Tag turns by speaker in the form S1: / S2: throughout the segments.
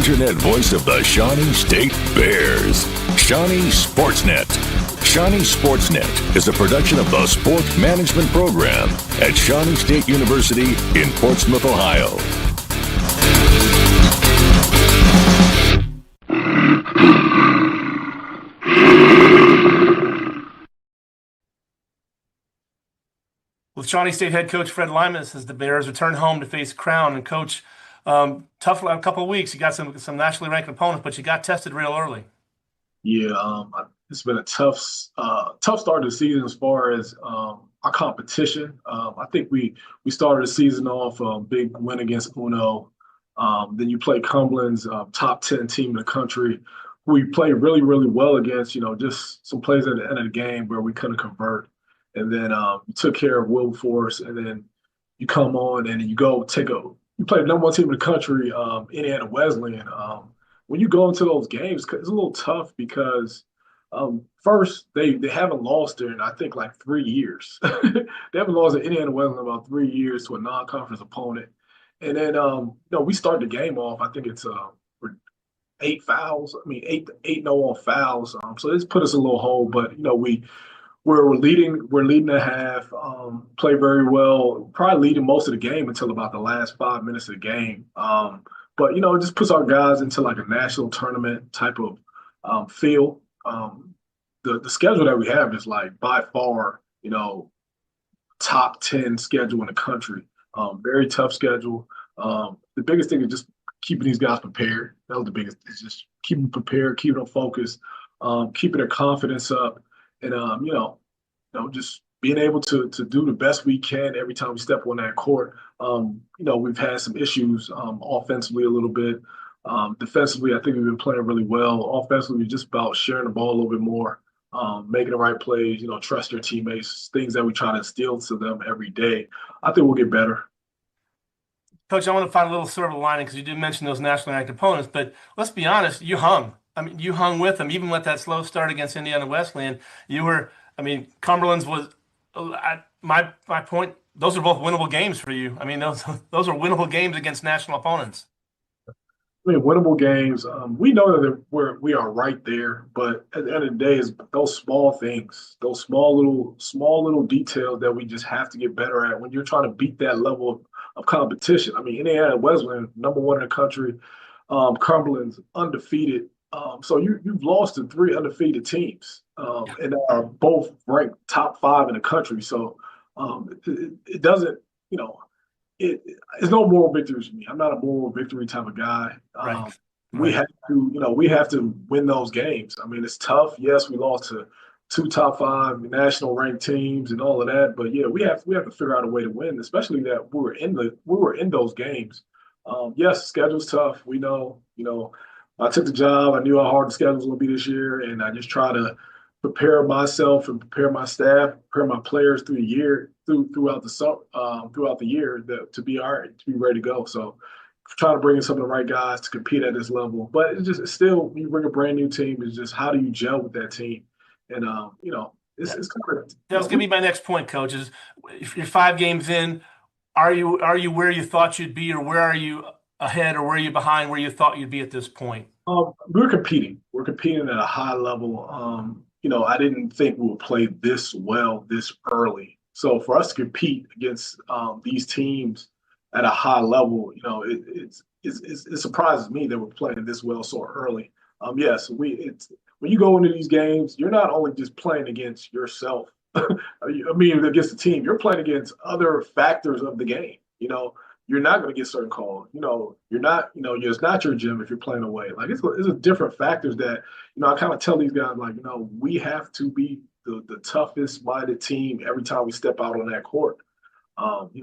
S1: internet voice of the Shawnee State Bears, Shawnee Sportsnet. Shawnee Sportsnet is a production of the Sport Management Program at Shawnee State University in Portsmouth, Ohio.
S2: With Shawnee State head coach Fred Limas as the Bears return home to face Crown. And coach, tough a couple of weeks. You got some nationally ranked opponents, but you got tested real early.
S3: Yeah, it's been a tough start to the season as far as our competition. I think we started the season off a big win against Uno. Then you play Cumberland's top 10 team in the country. We played really, really well against, just some plays at the end of the game where we couldn't convert. And then you took care of Wilberforce, and then you come on and you play the number one team in the country, Indiana Wesleyan. When you go into those games, it's a little tough because first, they haven't lost in, I think, like 3 years. They haven't lost at Indiana Wesleyan in about 3 years to a non-conference opponent. And then, we start the game off, I think it's 8 fouls. I mean, 8-0 on fouls. So this put us in a little hole, but, we're leading the half, play very well, probably leading most of the game until about the last 5 minutes of the game. But, it just puts our guys into like a national tournament type of feel. The schedule that we have is like by far, top 10 schedule in the country. Very tough schedule. The biggest thing is just keeping these guys prepared. That was the biggest, is just keeping them prepared, keeping them focused, keeping their confidence up. And, just being able to do the best we can every time we step on that court. We've had some issues offensively a little bit. Defensively, I think we've been playing really well. Offensively, just about sharing the ball a little bit more, making the right plays, trust your teammates, things that we try to instill to them every day. I think we'll get better.
S2: Coach, I want to find a little silver lining because you did mention those nationally ranked opponents, but let's be honest, you hung. You hung with them, even with that slow start against Indiana Wesleyan. Cumberland's was, my point, those are both winnable games for you. Those are winnable games against national opponents.
S3: Winnable games. We know that we are right there, but at the end of the day, it's those small things, those small little details that we just have to get better at when you're trying to beat that level of competition. Indiana Wesleyan, number one in the country. Cumberland's undefeated. So you've lost to 3 undefeated teams, and are both ranked top 5 in the country. So it doesn't, it's no moral victories for me. I'm not a moral victory type of guy.
S2: Right.
S3: We have to win those games. It's tough. Yes, we lost to 2 top 5 national ranked teams and all of that, but yeah, we have to figure out a way to win, especially that we were in those games. Yes, schedule's tough. We know, I took the job. I knew how hard the schedule was going to be this year, and I just try to prepare myself and prepare my staff, prepare my players through the year, throughout the year to be all right, to be ready to go. So, trying to bring in some of the right guys to compete at this level. But it's still, when you bring a brand new team, it's just how do you gel with that team? And it's kind of.
S2: That's gonna be my next point, Coach. Is if you're 5 games in, are you where you thought you'd be, or where are you ahead, or where are you behind where you thought you'd be at this point?
S3: We're competing. We're competing at a high level. I didn't think we would play this well this early. So for us to compete against these teams at a high level, it surprises me that we're playing this well so early. Yes, when you go into these games, you're not only just playing against yourself. Against the team, you're playing against other factors of the game. You're not going to get certain calls. It's not your gym if you're playing away. Like it's a different factors that, I kind of tell these guys, like, we have to be the toughest minded team every time we step out on that court.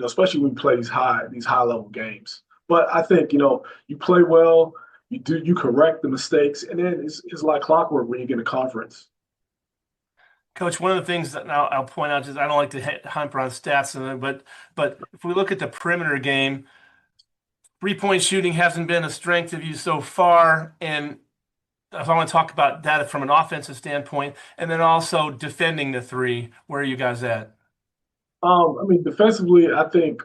S3: Especially when we play these high level games. But I think, you play well, you correct the mistakes, and then it's like clockwork when you get a conference.
S2: Coach, one of the things that now I'll point out is I don't like to hamper on stats, but if we look at the perimeter game, 3-point shooting hasn't been a strength of you so far. And if I want to talk about that from an offensive standpoint, and then also defending the 3, where are you guys at?
S3: I mean, defensively, I think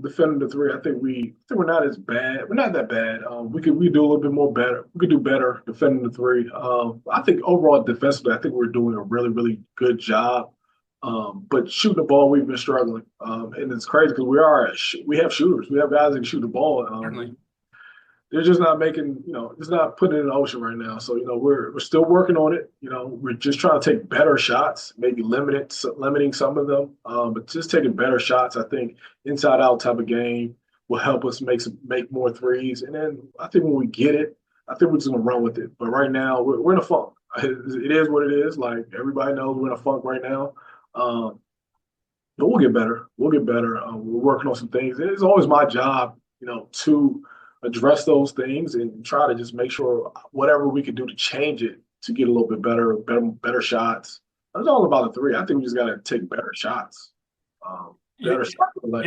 S3: defending the three, I think we're not as bad. We're not that bad. We do a little bit more better. We could do better defending the three. I think overall defensively, I think we're doing a really really good job. But shooting the ball, we've been struggling, and it's crazy because we have shooters. We have guys that can shoot the ball.
S2: Certainly.
S3: They're just not making, just not putting it in the ocean right now. So, we're still working on it. We're just trying to take better shots, maybe limiting some of them, but just taking better shots. I think inside out type of game will help us make more threes. And then I think when we get it, I think we're just gonna run with it. But right now we're in a funk. It is what it is. Like everybody knows we're in a funk right now. But we'll get better. We'll get better. We're working on some things. It's always my job, to address those things and try to just make sure whatever we can do to change it to get a little bit better shots. It's all about the three. I think we just got to take better shots. Shot
S2: Your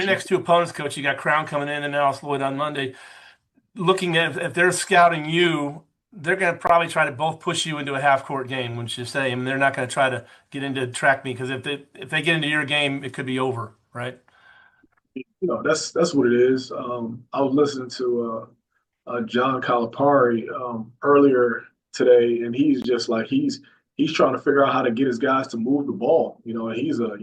S2: next two opponents, Coach, you got Crown coming in and Alice Lloyd on Monday. Looking at if they're scouting you, they're going to probably try to both push you into a half-court game, wouldn't you say? I mean, they're not going to try to get into track me because if they get into your game, it could be over, right?
S3: That's what it is. I was listening to John Calipari earlier today, and he's just like he's trying to figure out how to get his guys to move the ball. And he's at a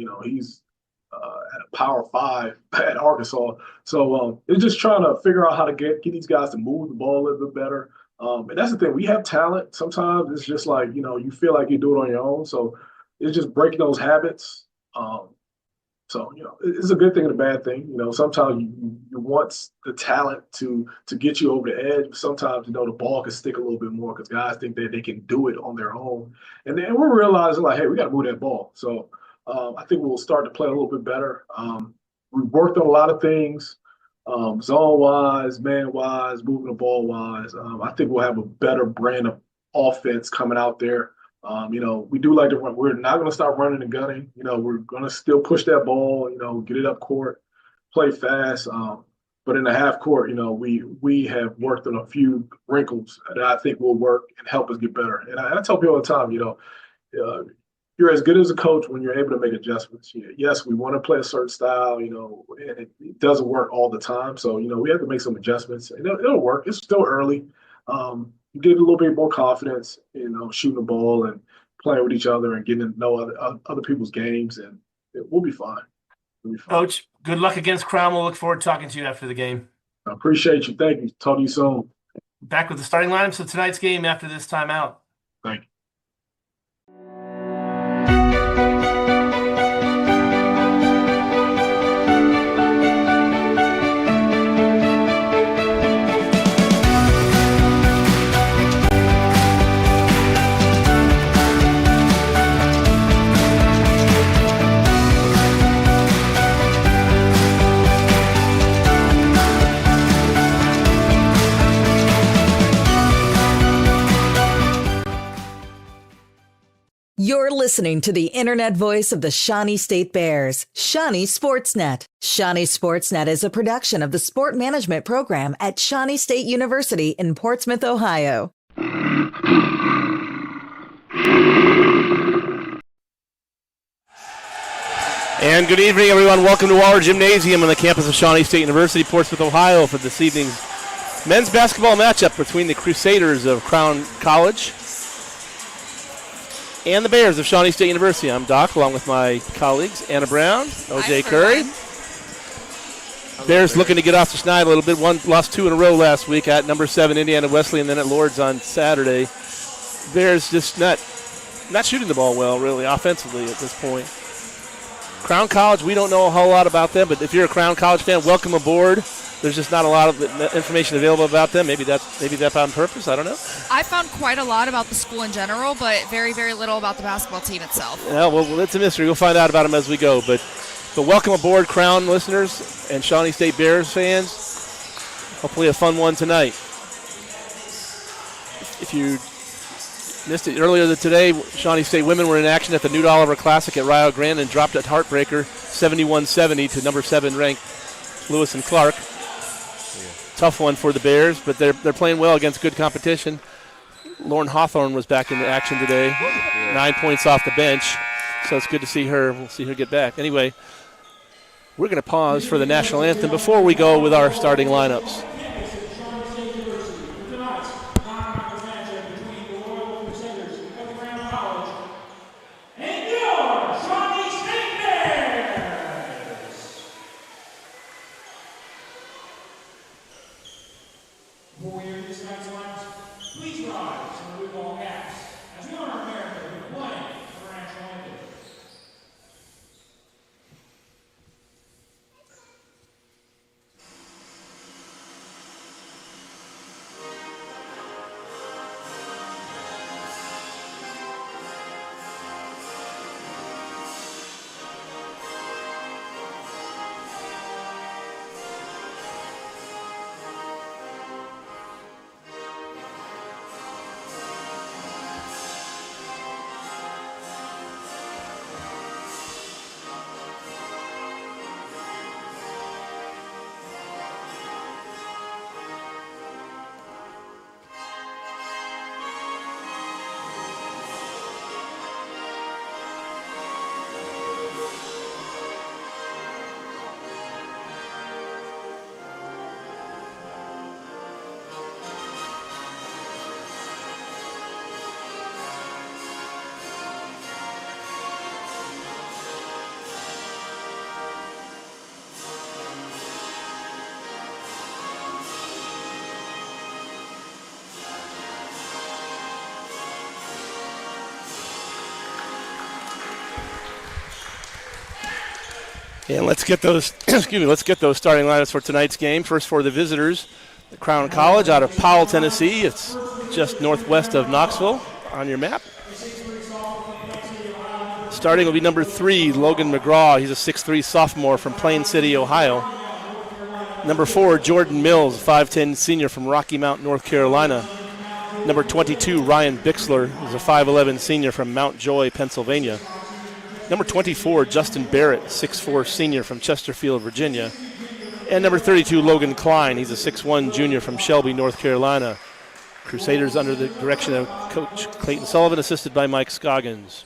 S3: Power 5 at Arkansas, so it's just trying to figure out how to get these guys to move the ball a little bit better. And that's the thing. We have talent. Sometimes it's just like you feel like you do it on your own. So it's just breaking those habits. So, it's a good thing and a bad thing. Sometimes you want the talent to get you over the edge. But sometimes, the ball can stick a little bit more because guys think that they can do it on their own. And then we're realizing, like, hey, we got to move that ball. So I think we'll start to play a little bit better. We've worked on a lot of things, zone-wise, man-wise, moving the ball-wise. I think we'll have a better brand of offense coming out there. We do like to run. We're not going to stop running and gunning. We're going to still push that ball, get it up court, play fast. But in the half court, we have worked on a few wrinkles that I think will work and help us get better. And I tell people all the time, you're as good as a coach when you're able to make adjustments. Yes, we want to play a certain style, and it doesn't work all the time. So, we have to make some adjustments. And it'll work. It's still early. You get a little bit more confidence, shooting the ball and playing with each other and getting to know other people's games, and we'll be fine.
S2: Coach, good luck against Crown. We'll look forward to talking to you after the game.
S3: I appreciate you. Thank you. Talk to you soon.
S2: Back with the starting lineups of tonight's game after this timeout.
S3: Thank you.
S4: You're listening to the internet voice of the Shawnee State Bears, Shawnee Sportsnet. Shawnee Sportsnet is a production of the Sport Management Program at Shawnee State University in Portsmouth, Ohio.
S5: And good evening, everyone. Welcome to our gymnasium on the campus of Shawnee State University, Portsmouth, Ohio, for this evening's men's basketball matchup between the Crusaders of Crown College and the Bears of Shawnee State University. I'm Doc, along with my colleagues, Anna Brown, OJ Curry. Bears looking to get off the schneid a little bit. Lost 2 in a row last week at number 7 Indiana Wesleyan, and then at Lord's on Saturday. Bears just not shooting the ball well, really, offensively at this point. Crown College, we don't know a whole lot about them, but if you're a Crown College fan, welcome aboard. There's just not a lot of information available about them. Maybe that's on purpose. I don't know.
S6: I found quite a lot about the school in general, but very, very little about the basketball team itself.
S5: Yeah, well, it's a mystery. We'll find out about them as we go. But welcome aboard, Crown listeners and Shawnee State Bears fans. Hopefully a fun one tonight. If you missed it earlier today, Shawnee State women were in action at the Newt Oliver Classic at Rio Grande and dropped a heartbreaker 71-70 to number 7 ranked Lewis and Clark. Tough one for the Bears, but they're playing well against good competition. Lauren Hawthorne was back in action today, 9 points off the bench, so it's good to see her. We'll see her get back. Anyway, We're going to pause for the national anthem before we go with our starting lineups. And let's get those let's get those starting lineups for tonight's game. First for the visitors, the Crown College out of Powell, Tennessee. It's just northwest of Knoxville on your map. Starting will be number 3, Logan McGraw. He's a 6'3 sophomore from Plain City, Ohio. Number 4, Jordan Mills, 5'10 senior from Rocky Mount, North Carolina. Number 22, Ryan Bixler, who's a 5'11 senior from Mount Joy, Pennsylvania. Number 24, Justin Barrett, 6'4 senior from Chesterfield, Virginia. And number 32, Logan Klein. He's a 6'1 junior from Shelby, North Carolina. Crusaders under the direction of Coach Clayton Sullivan, assisted by Mike Scoggins.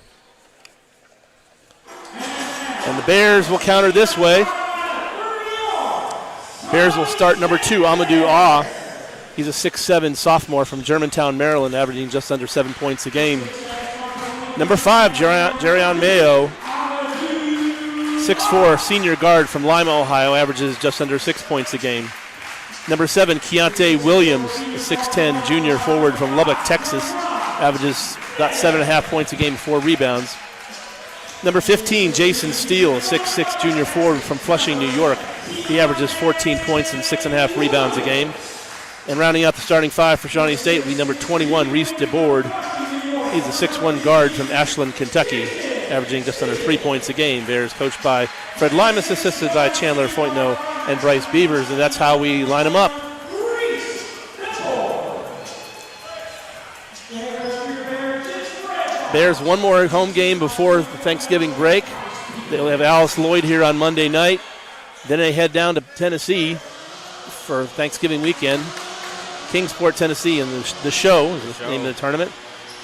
S5: And the Bears will counter this way. Bears will start number 2, Amadou Ah. He's a 6'7 sophomore from Germantown, Maryland, averaging just under 7 points a game. Number 5, Jerion Mayo, 6'4 senior guard from Lima, Ohio, averages just under 6 points a game. Number 7, Keontae Williams, a 6'10 junior forward from Lubbock, Texas, averages about 7.5 points a game, 4 rebounds. Number 15, Jason Steele, a 6'6 junior forward from Flushing, New York. He averages 14 points and 6.5 rebounds a game. And rounding out the starting 5 for Shawnee State will be number 21, Reese DeBoard. He's a 6'1 guard from Ashland, Kentucky, averaging just under 3 points a game. Bears coached by Fred Limas, assisted by Chandler Foytno and Bryce Beavers, and that's how we line them up. Bears one more home game before the Thanksgiving break. They'll have Alice Lloyd here on Monday night. Then they head down to Tennessee for Thanksgiving weekend. Kingsport, Tennessee, and the show is the name of the tournament.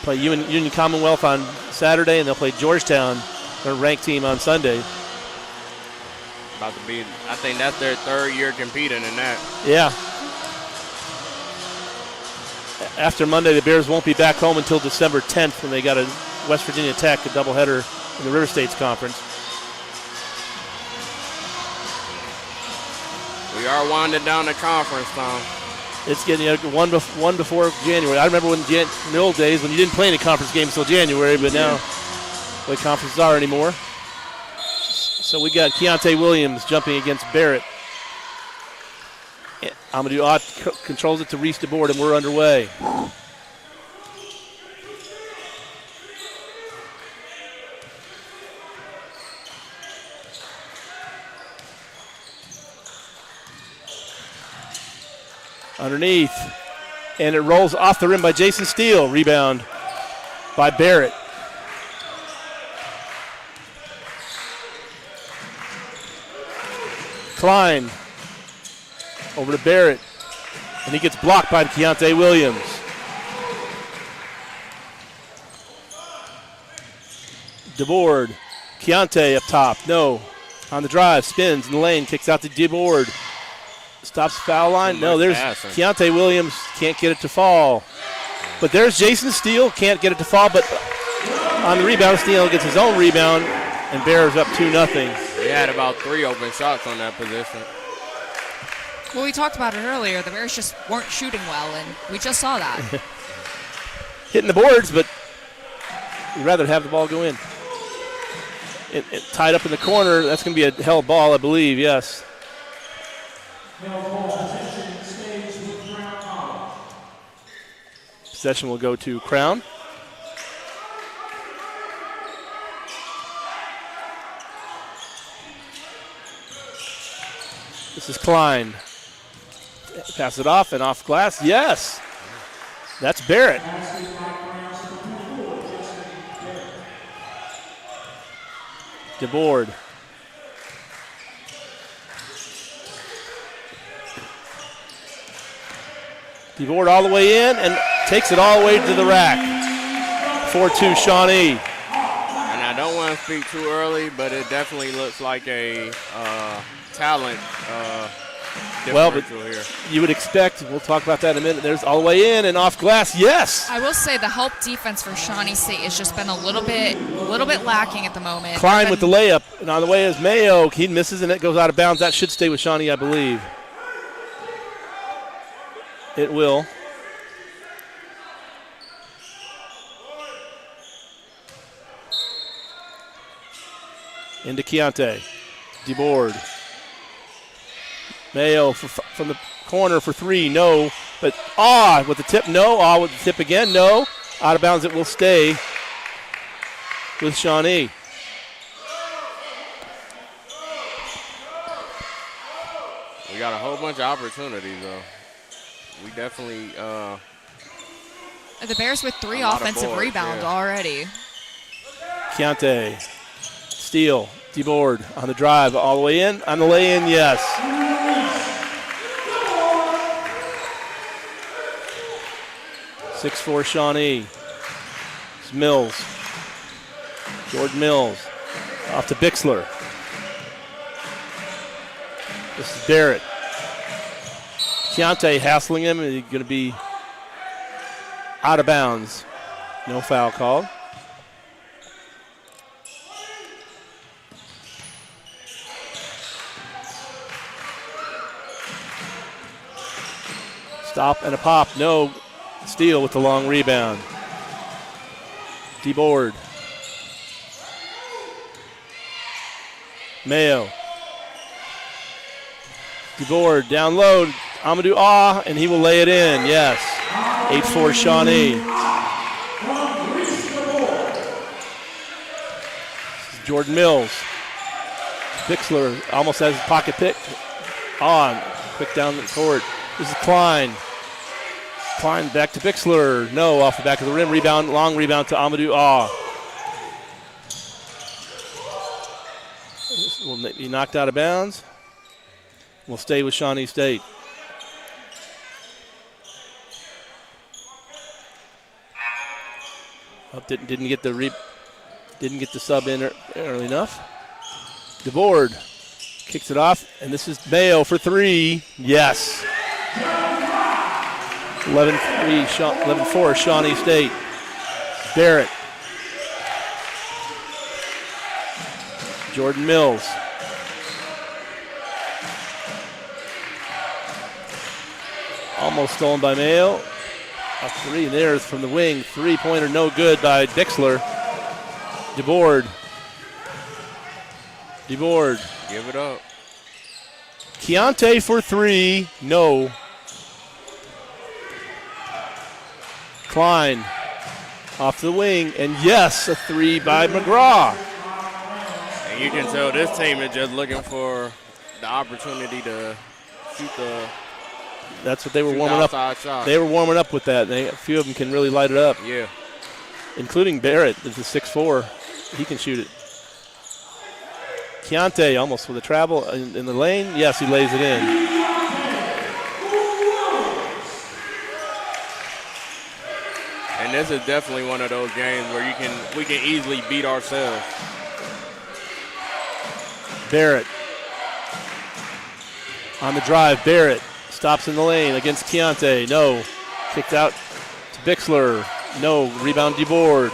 S5: Play Union Commonwealth on Saturday, and they'll play Georgetown, their ranked team, on Sunday.
S7: About to be, I think that's their 3rd year competing in that.
S5: Yeah. After Monday, the Bears won't be back home until December 10th when they got a West Virginia Tech, a doubleheader in the River States Conference.
S7: We are winding down the conference, Tom.
S5: It's getting one before January. I remember in the old days when you didn't play any conference games until January, but now the way conferences are anymore. So we got Keontae Williams jumping against Barrett. Amadou Ott controls it to Reese DeBoard, and we're underway. Underneath, and it rolls off the rim by Jason Steele. Rebound by Barrett. Klein over to Barrett, and he gets blocked by Keontae Williams. DeBoard, Keontae up top, no. On the drive, spins in the lane, kicks out to DeBoard. Stops foul line. No, there's Keontae Williams, can't get it to fall. But there's Jason Steele, can't get it to fall, but on the rebound, Steele gets his own rebound, and Bears up 2-0.
S7: He had about 3 open shots on that position.
S6: Well, we talked about it earlier. The Bears just weren't shooting well, and we just saw that.
S5: Hitting the boards, but we'd rather have the ball go in. It tied up in the corner. That's going to be a held ball, I believe, yes. Possession will go to Crown. This is Klein. Pass it off and off glass. Yes. That's Barrett. DeBoard. DeBoard all the way in and takes it all the way to the rack. 4-2 Shawnee.
S7: And I don't want to speak too early, but it definitely looks like a talent differential here.
S5: You would expect, we'll talk about that in a minute, there's all the way in and off glass, yes!
S6: I will say the help defense for Shawnee State has just been a little bit lacking at the moment.
S5: Klein with the layup, and on the way is Mayo. He misses and it goes out of bounds. That should stay with Shawnee, I believe. It will. Into Keontae. DeBoard. Mayo from the corner for 3, no. But with the tip, no. With the tip again, no. Out of bounds, it will stay with Shawnee.
S7: We got a whole bunch of opportunities, though. We definitely
S6: the Bears with 3 offensive rebounds already.
S5: Keontae. Steele. DeBoard on the drive, all the way in. On the lay-in, yes. .6'4" Shawnee. It's Mills. Jordan Mills. Off to Bixler. This is Barrett. Keontae hassling him, and he's going to be out of bounds. No foul called. Stop and a pop. No. Steele with the long rebound. DeBoard. Mayo. DeBoard down low. Amadou and he will lay it in. Yes. 8-4 Shawnee. Jordan Mills. Bixler almost has his pocket picked. Quick down the court. This is Klein. Klein back to Bixler. No, off the back of the rim. Rebound, long rebound to Amadou This will be knocked out of bounds. Will stay with Shawnee State. Didn't get the sub in early enough. DeBoard kicks it off, and this is Mayo for 3. Yes. 11-4 Shawnee State. Barrett. Jordan Mills. Almost stolen by Mayo. A 3 there from the wing. 3-pointer no good by Bixler. DeBoard.
S7: Give it up.
S5: Keontae for 3. No. Klein off the wing, and yes, a 3 by McGraw.
S7: And you can tell this team is just looking for the opportunity to shoot the.
S5: That's what they were warming up.
S7: Shot.
S5: They were warming up with that. A few of them can really light it up.
S7: Yeah.
S5: Including Barrett, that's a 6'4". He can shoot it. Keontae almost with a travel in the lane. Yes, he lays it in.
S7: And this is definitely one of those games where we can easily beat ourselves.
S5: Barrett. On the drive, Barrett stops in the lane against Keontae. No. Kicked out to Bixler. No. Rebound DeBoard.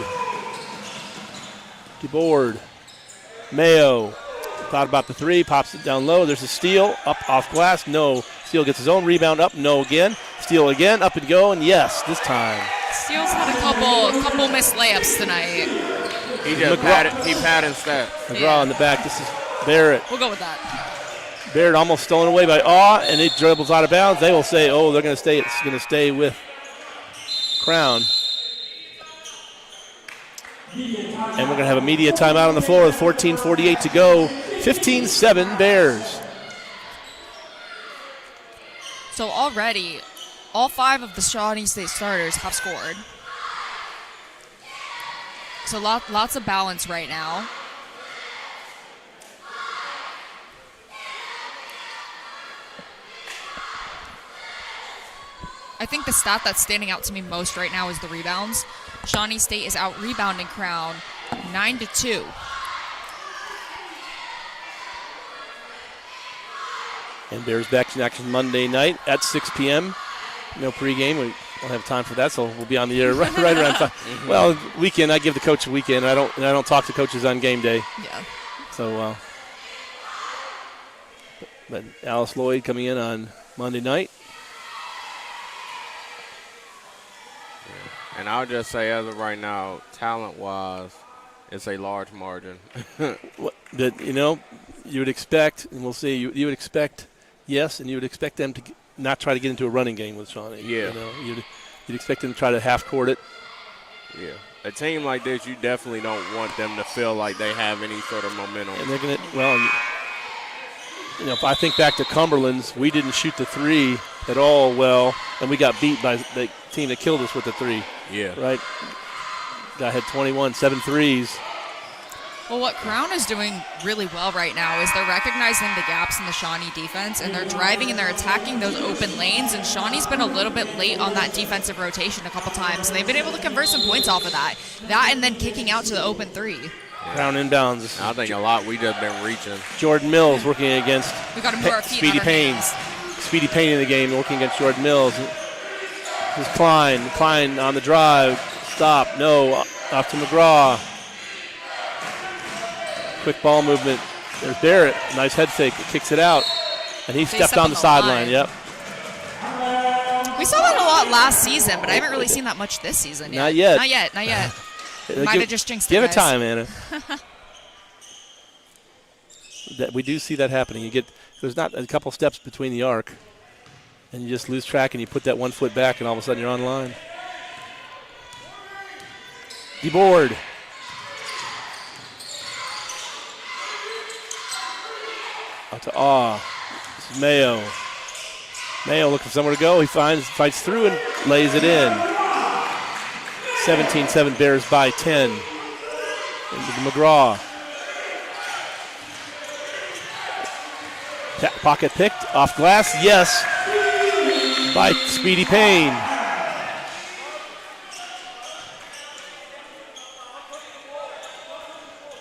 S5: Mayo. Thought about the three. Pops it down low. There's a steal. Up off glass. No. Steele gets his own rebound. Up. No again. Steele again. Up and go. And yes, this time.
S6: Steele's had a couple missed layups tonight.
S7: He just padded stats.
S5: McGraw in the back. This is Barrett.
S6: We'll go with that.
S5: Barrett almost stolen away by Awe, and it dribbles out of bounds. They will say, oh, they're going to stay. It's going to stay with Crown. And we're going to have a media timeout on the floor with 14:48 to go. 15-7 Bears.
S6: So already, all 5 of the Shawnee State starters have scored. So lots of balance right now. I think the stat that's standing out to me most right now is the rebounds. Shawnee State is out rebounding Crown 9-2.
S5: And Bears back in action Monday night at 6 p.m. No pregame. We don't have time for that, so we'll be on the air right around 5. Well, weekend. I give the coach a weekend. I don't talk to coaches on game day.
S6: Yeah.
S5: So, but Alice Lloyd coming in on Monday night.
S7: And I'll just say, as of right now, talent-wise, it's a large margin.
S5: That you would expect, and we'll see. You would expect, yes, and you would expect them to not try to get into a running game with Shawnee.
S7: Yeah.
S5: You'd expect them to try to half-court it.
S7: Yeah. A team like this, you definitely don't want them to feel like they have any sort of momentum.
S5: And they're going to, if I think back to Cumberland's, we didn't shoot the three at all well, and we got beat by the team that killed us with the three.
S7: Yeah.
S5: Right? Guy had 21, 7 threes.
S6: Well, what Crown is doing really well right now is they're recognizing the gaps in the Shawnee defense, and they're driving and they're attacking those open lanes, and Shawnee's been a little bit late on that defensive rotation a couple times, and they've been able to convert some points off of that. That and then kicking out to the open three.
S5: Crown inbounds.
S7: I think a lot we just been reaching.
S5: Jordan Mills working against
S6: We got to move our feet
S5: Speedy
S6: on our
S5: Payne.
S6: hands.
S5: Speedy Payne in the game working against Jordan Mills. This is Klein. Klein on the drive. Stop. No. Off to McGraw. Quick ball movement. There's Barrett. Nice head fake. Kicks it out. And he stepped on the sideline. Yep.
S6: We saw that a lot last season, but I haven't really seen that much this season yet.
S5: Not yet.
S6: Not yet. Might have just jinxed it,
S5: Give it
S6: guys.
S5: time, Anna. We do see that happening. There's not a couple steps between the arc, and you just lose track, and you put that 1 foot back, and all of a sudden you're on line. DeBoard. Out to Awe. This is Mayo. Mayo looking for somewhere to go. He fights through and lays it in. 17-7 Bears by 10. Into McGraw. Pocket picked off glass. Yes. By Speedy Payne.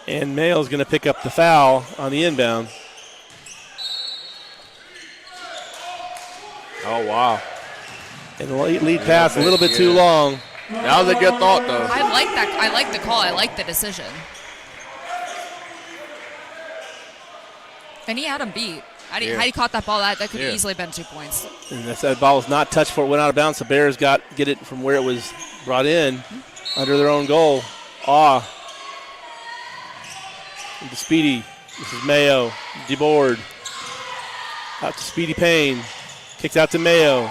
S5: And Mayo's going to pick up the foul on the inbound.
S7: Oh, wow.
S5: And the lead pass a little bit too long.
S7: That was a good thought, though.
S6: I like that. I like the call. I like the decision. And he had him beat. Had he caught that ball, that could have easily been 2 points.
S5: And that ball was not touched before it went out of bounds. The Bears get it from where it was brought in under their own goal. Awe. Into Speedy. This is Mayo. DeBoard. Out to Speedy Payne. Kicks out to Mayo.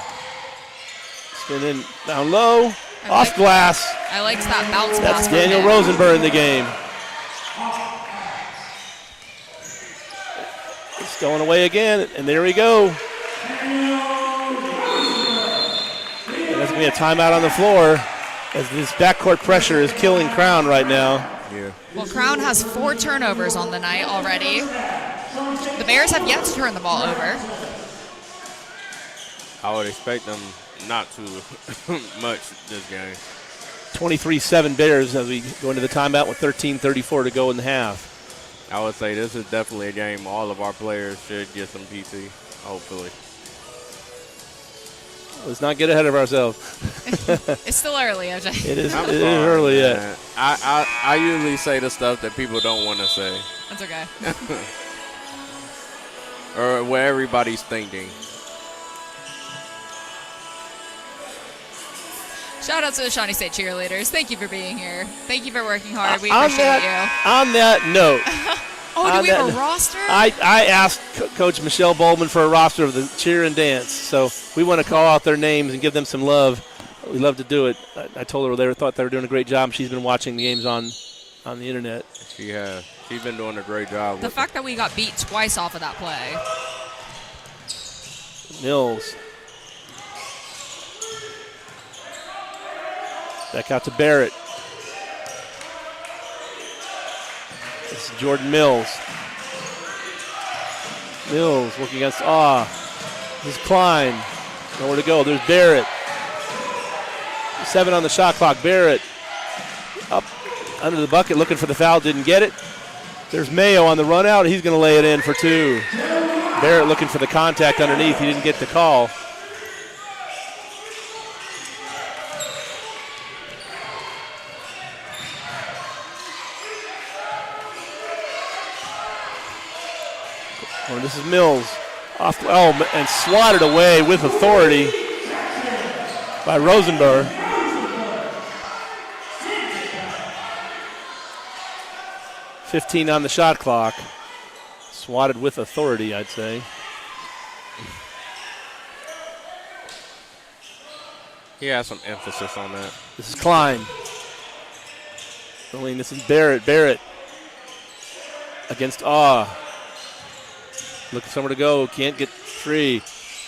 S5: Spinning down low. Off glass.
S6: I liked that bounce pass.
S5: That's Daniel Rosenberg in the game. It's going away again, and there we go. And there's going to be a timeout on the floor as this backcourt pressure is killing Crown right now.
S7: Yeah.
S6: Well, Crown has 4 turnovers on the night already. The Bears have yet to turn the ball over.
S7: I would expect them not too much this game.
S5: 23-7 Bears as we go into the timeout with 13:34 to go in the half.
S7: I would say this is definitely a game all of our players should get some PT, hopefully.
S5: Let's not get ahead of ourselves.
S6: It's still early, OJ.
S5: It is
S7: I'm
S5: it is
S7: sorry,
S5: early
S7: man.
S5: yet.
S7: I usually say the stuff that people don't want to say
S6: That's okay.
S7: or what everybody's thinking.
S6: Shout out to the Shawnee State cheerleaders. Thank you for being here. Thank you for working hard. We
S5: On
S6: appreciate
S5: On that note,
S6: you. Do we have a
S5: that-
S6: roster?
S5: I asked Coach Michelle Bowman for a roster of the cheer and dance, so we want to call out their names and give them some love. We love to do it. I told her thought they were doing a great job. She's been watching the games on the internet.
S7: She has. She's been doing a great job.
S6: The fact that we got beat twice off of that play.
S5: Mills. Back out to Barrett. This is Jordan Mills. Mills working against This is Klein. Nowhere to go. There's Barrett. 7 on the shot clock. Barrett up under the bucket looking for the foul. Didn't get it. There's Mayo on the run out. He's going to lay it in for 2. Barrett looking for the contact underneath. He didn't get the call. Oh, this is Mills. And swatted away with authority by Rosenberg. .15 on the shot clock. Swatted with authority, I'd say.
S7: He has some emphasis on that.
S5: This is Klein. This is Barrett. Barrett against Looking somewhere to go. Can't get free.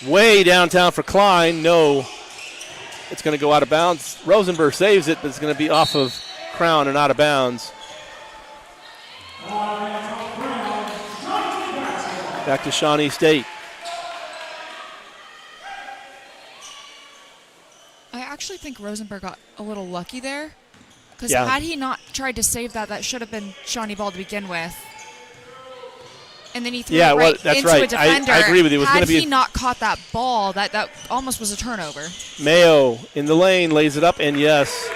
S5: Way downtown for Klein. No. It's going to go out of bounds. Rosenberg saves it, but it's going to be off of Crown and out of bounds. Back to Shawnee State.
S6: I actually think Rosenberg got a little lucky there. Because
S5: Yeah.
S6: had he not tried to save that should have been Shawnee ball to begin with. And then he threw
S5: Yeah,
S6: it
S5: well,
S6: right
S5: that's
S6: into
S5: right.
S6: a defender.
S5: I agree with you. It was
S6: Had
S5: gonna be
S6: he not caught that ball, that almost was a turnover.
S5: Mayo in the lane, lays it up, and yes.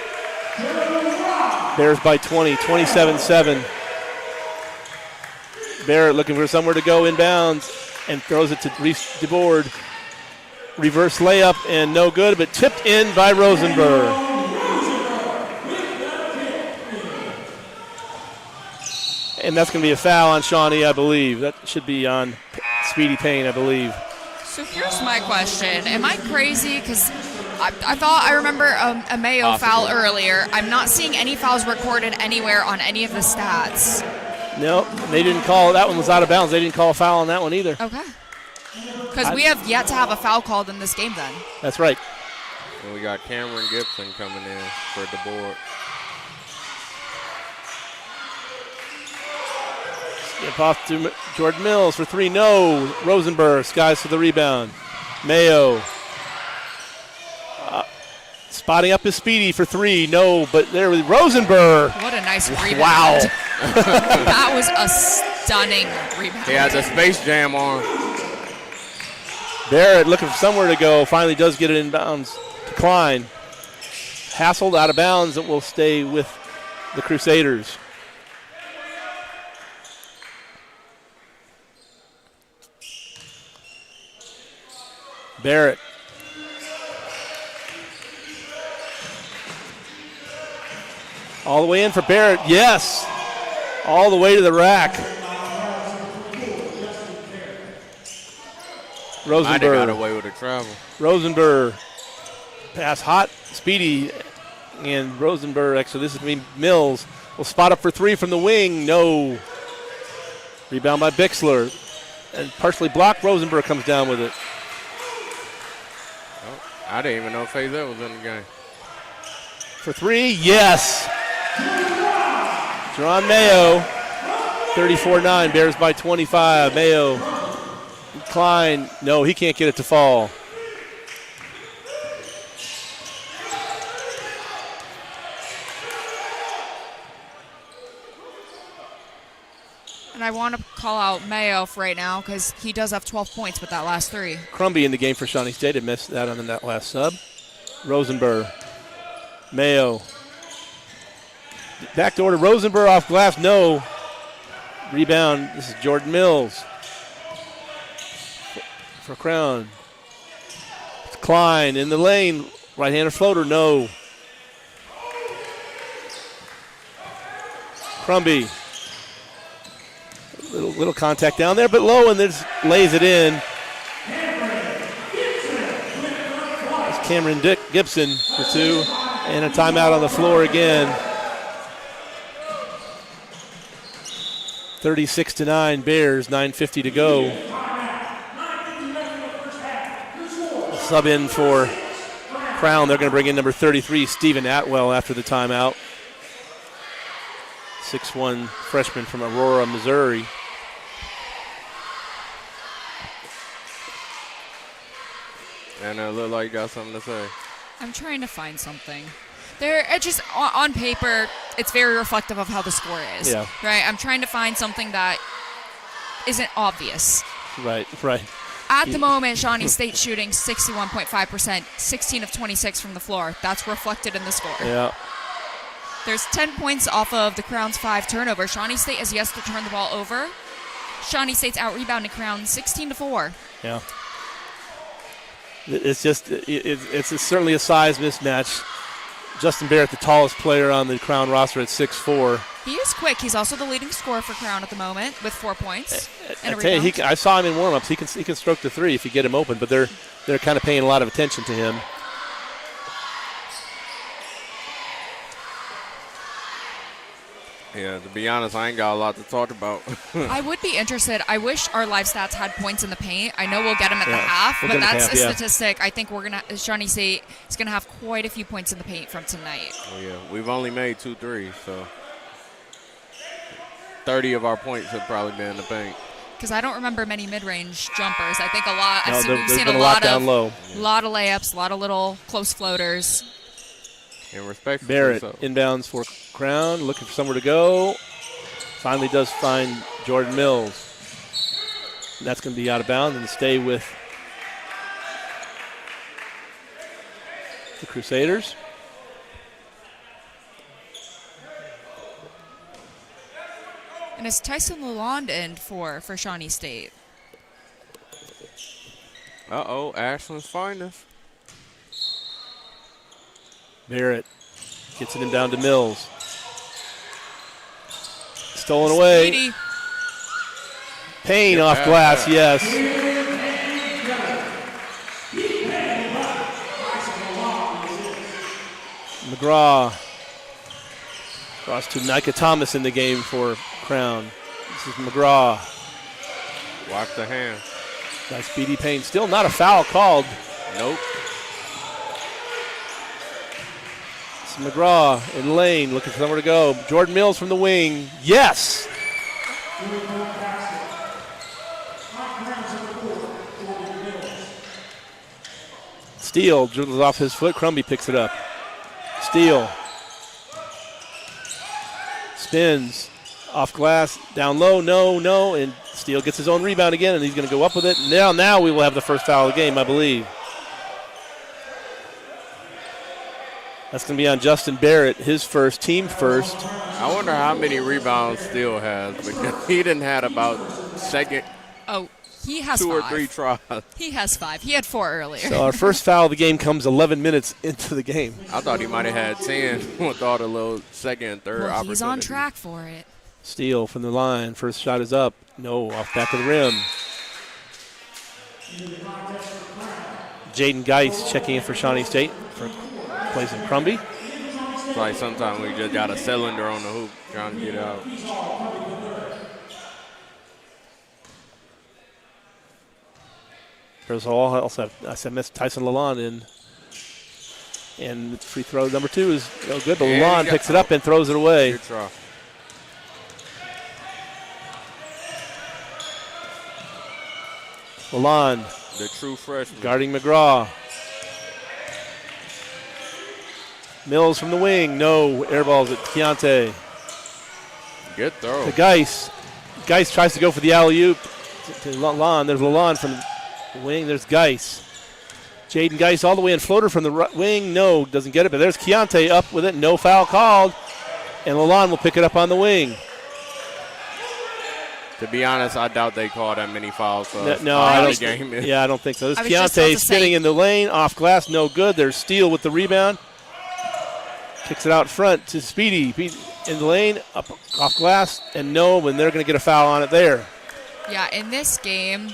S5: Bears by 20, 27-7. Barrett looking for somewhere to go inbounds and throws it to Reese DeBoard. Reverse layup and no good, but tipped in by Rosenberg. And that's going to be a foul on Shawnee, I believe. That should be on Speedy Payne, I believe.
S6: So here's my question. Am I crazy? Because I thought I remember a Mayo foul earlier. I'm not seeing any fouls recorded anywhere on any of the stats.
S5: No, they didn't call. That one was out of bounds. They didn't call a foul on that one either.
S6: Okay. Because we have yet to have a foul called in this game then.
S5: That's right.
S7: And we got Cameron Gibson coming in for the board.
S5: Skip off to Jordan Mills for 3. No. Rosenberg skies for the rebound. Mayo. Spotting up his Speedy for 3. No, but there was Rosenberg.
S6: What a nice rebound.
S5: Wow.
S6: That was a stunning rebound.
S7: He has a Space Jam on.
S5: Barrett looking for somewhere to go. Finally does get it inbounds to Klein. Hassled out of bounds. It will stay with the Crusaders. Barrett. All the way in for Barrett. Yes. All the way to the rack.
S7: Might have got
S5: Rosenberg.
S7: away with a travel.
S5: Rosenberg. Pass hot. Speedy. And Rosenberg, actually, this is me. Mills will spot up for 3 from the wing. No. Rebound by Bixler. And partially blocked. Rosenberg comes down with it.
S7: I didn't even know Faisal was in the game.
S5: For 3, yes. Jerron Mayo, 34-9, Bears by 25. Mayo, Klein, no, he can't get it to fall.
S6: And And I want to call out Mayo right now because he does have 12 points with that last 3.
S5: Crumby in the game for Shawnee State. Had missed that on that last sub. Rosenberg. Mayo. Back door to Rosenberg off glass. No. Rebound. This is Jordan Mills. For Crown. It's Klein in the lane. Right-hander floater. No. Crumby. Little contact down there, but low, and then lays it in. It's Cameron Gibson for 2, and a timeout on the floor again. 36-9 Bears, 9:50 to go. Sub in for Crown. They're going to bring in number 33, Stephen Atwell, after the timeout. 6'1" freshman from Aurora, Missouri.
S7: And it looked like you got something to say.
S6: I'm trying to find something. It just on paper, it's very reflective of how the score is.
S5: Yeah.
S6: Right. I'm trying to find something that isn't obvious.
S5: Right.
S6: At the moment, Shawnee State shooting 61.5%, 16 of 26 from the floor. That's reflected in the score.
S5: Yeah.
S6: There's 10 points off of the Crown's 5 turnovers. Shawnee State has yet to turn the ball over. Shawnee State's out-rebounded Crown 16-4.
S5: Yeah. It's just it's certainly a size mismatch. Justin Barrett, the tallest player on the Crown roster at 6'4".
S6: He is quick. He's also the leading scorer for Crown at the moment with 4 points and a
S5: I tell you,
S6: rebound.
S5: I saw him in warm-ups. He can stroke the 3 if you get him open, but they're kind of paying a lot of attention to him.
S7: Yeah, to be honest, I ain't got a lot to talk about.
S6: I would be interested. I wish our live stats had points in the paint. I know we'll get them at the half,
S5: we'll
S6: but
S5: get 'em at
S6: that's
S5: half,
S6: a
S5: yeah.
S6: statistic. I think Shawnee State is going to have quite a few points in the paint from tonight.
S7: Oh, yeah. We've only made 2 threes, so 30 of our points have probably been in the paint.
S6: Because I don't remember many mid-range jumpers. I think a lot.
S5: No,
S6: We've
S5: there's
S6: seen
S5: been
S6: a
S5: a lot
S6: lot
S5: down
S6: of
S5: low.
S6: lot of layups, a lot of little close floaters.
S7: And respect
S5: Barrett
S7: so.
S5: inbounds for Crown, looking for somewhere to go. Finally does find Jordan Mills. And that's going to be out of bounds and stay with the Crusaders.
S6: And it's Tyson Lalonde in for Shawnee State.
S7: Uh-oh, Ashland's finest.
S5: Barrett gets it down to Mills. Stolen away.
S6: Speedy.
S5: Payne
S7: Get
S5: off
S7: back,
S5: glass,
S7: back.
S5: yes. McGraw. Cross to Micah Thomas in the game for Crown. This is McGraw.
S7: Watch the hand.
S5: By Speedy Payne. Still not a foul called.
S7: Nope.
S5: It's McGraw in lane, looking for somewhere to go. Jordan Mills from the wing. Yes! Steele dribbles off his foot. Crumby picks it up. Steele. Spins. Off glass. Down low. No. And Steele gets his own rebound again, and he's going to go up with it. Now we will have the first foul of the game, I believe. That's going to be on Justin Barrett, his first, team first.
S7: I wonder how many rebounds Steele has, because he didn't have about second.
S6: Oh, he has
S7: 2
S6: 5.
S7: or 3 tries.
S6: He has 5. He had 4 earlier.
S5: So our first foul of the game comes 11 minutes into the game.
S7: I thought he might have had 10 with all the little second and third
S6: well,
S7: opportunities.
S6: he's on track for it.
S5: Steele from the line. First shot is up. No, off back of the rim. Jaden Geis checking in for Shawnee State for plays in Crumby.
S7: It's like sometimes we just got a cylinder on the hoop trying to get out.
S5: There's also I missed Tyson Lalonde in. And free throw number 2 is no good, but
S7: And
S5: Lalonde picks it up and throws it away.
S7: Good try.
S5: Lalonde
S7: The true freshman.
S5: guarding McGraw. Mills from the wing. No. Air balls at Keontae.
S7: Good throw.
S5: To Geis. Geis tries to go for the alley-oop to Lalonde. There's Lalonde from the wing. There's Geis. Jaden Geis all the way in floater from the wing. No, doesn't get it, but there's Keontae up with it. No foul called, and Lalonde will pick it up on the wing.
S7: To be honest, I doubt they call that many fouls.
S5: No, I don't. Yeah, I don't think so. This Keontae spinning in the lane, off glass, no good. There's Steele with the rebound. Kicks it out front to Speedy in the lane, up off glass, and no, and they're going to get a foul on it there.
S6: Yeah, in this game,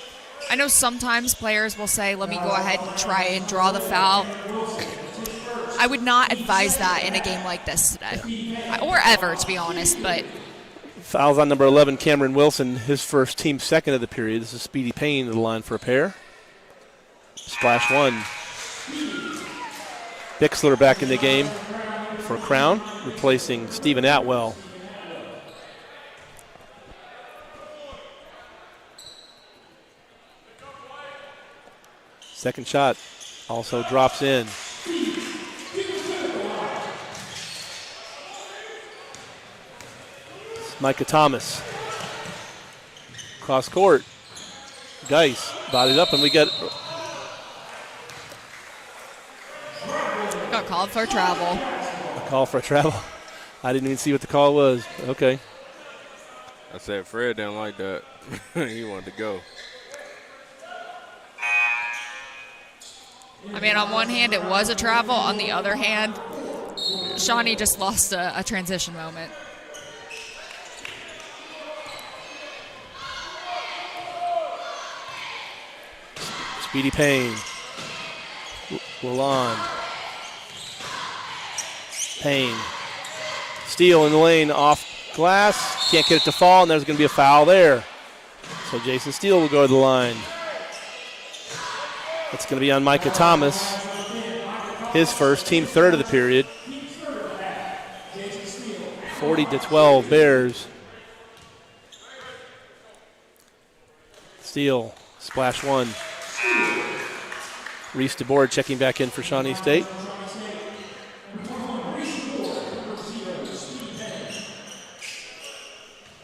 S6: I know sometimes players will say, let me go ahead and try and draw the foul. I would not advise that in a game like this today, or ever, to be honest, but...
S5: Fouls on number 11, Cameron Wilson, his first, team second of the period. This is Speedy Payne to the line for a pair. Splash one. Bixler back in the game for Crown, replacing Stephen Atwell. Second shot also drops in. Micah Thomas. Cross court. Geis bodied up, and we get...
S6: Got called for travel.
S5: A call for travel. I didn't even see what the call was. Okay.
S7: I said Fred didn't like that. He wanted to go.
S6: I mean, on one hand, it was a travel. On the other hand, Shawnee just lost a transition moment.
S5: Speedy Payne. Lalonde. Payne. Steele in the lane off glass. Can't get it to fall, and there's going to be a foul there. So Jason Steele will go to the line. It's going to be on Micah Thomas. His first, team third of the period. 40-12 Bears. Steele, splash one. Reese DeBoard checking back in for Shawnee State.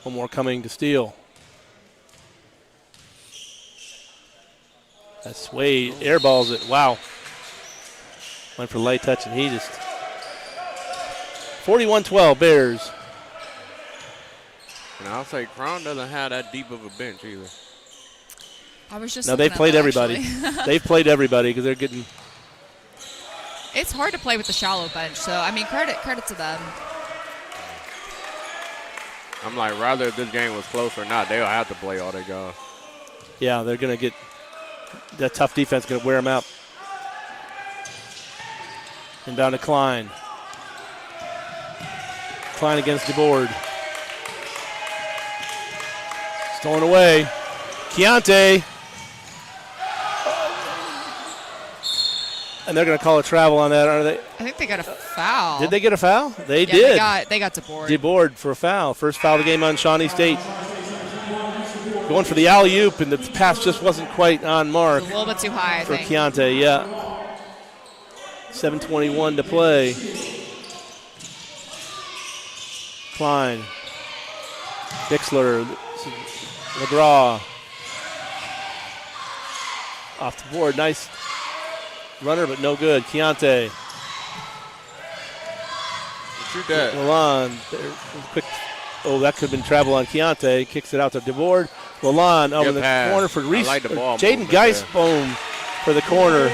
S5: One more coming to Steele. That's Wade, airballs it. Wow. Went for light touch, and he just... 41-12 Bears.
S7: And I'll say Crown doesn't have that deep of a bench either.
S6: I was just
S5: no, they've played everybody. They've played everybody because they're getting...
S6: It's hard to play with the shallow bench, so, I mean, credit to them.
S7: I'm like, rather if this game was close or not, they'll have to play all they got.
S5: Yeah, they're going to get... That tough defense going to wear them out. Inbound to Klein. Klein against DeBoard. Stolen away. Keontae. And they're going to call a travel on that, are they?
S6: I think they got a foul.
S5: Did they get a foul? They
S6: yeah,
S5: did.
S6: They got DeBoard.
S5: DeBoard for a foul. First foul of the game on Shawnee State. Going for the alley-oop, and the pass just wasn't quite on mark.
S6: A little bit too high, I
S5: for
S6: think.
S5: Keontae, yeah. 7:21 to play. Klein. Bixler. McGraw. Off the board. Nice runner, but no good. Keontae.
S7: Shoot that.
S5: Lalonde. Quick. Oh, that could have been travel on Keontae. Kicks it out to DeBoard. Lalonde over the corner for Reese.
S7: Like
S5: Jaden Geis, boom, for the corner.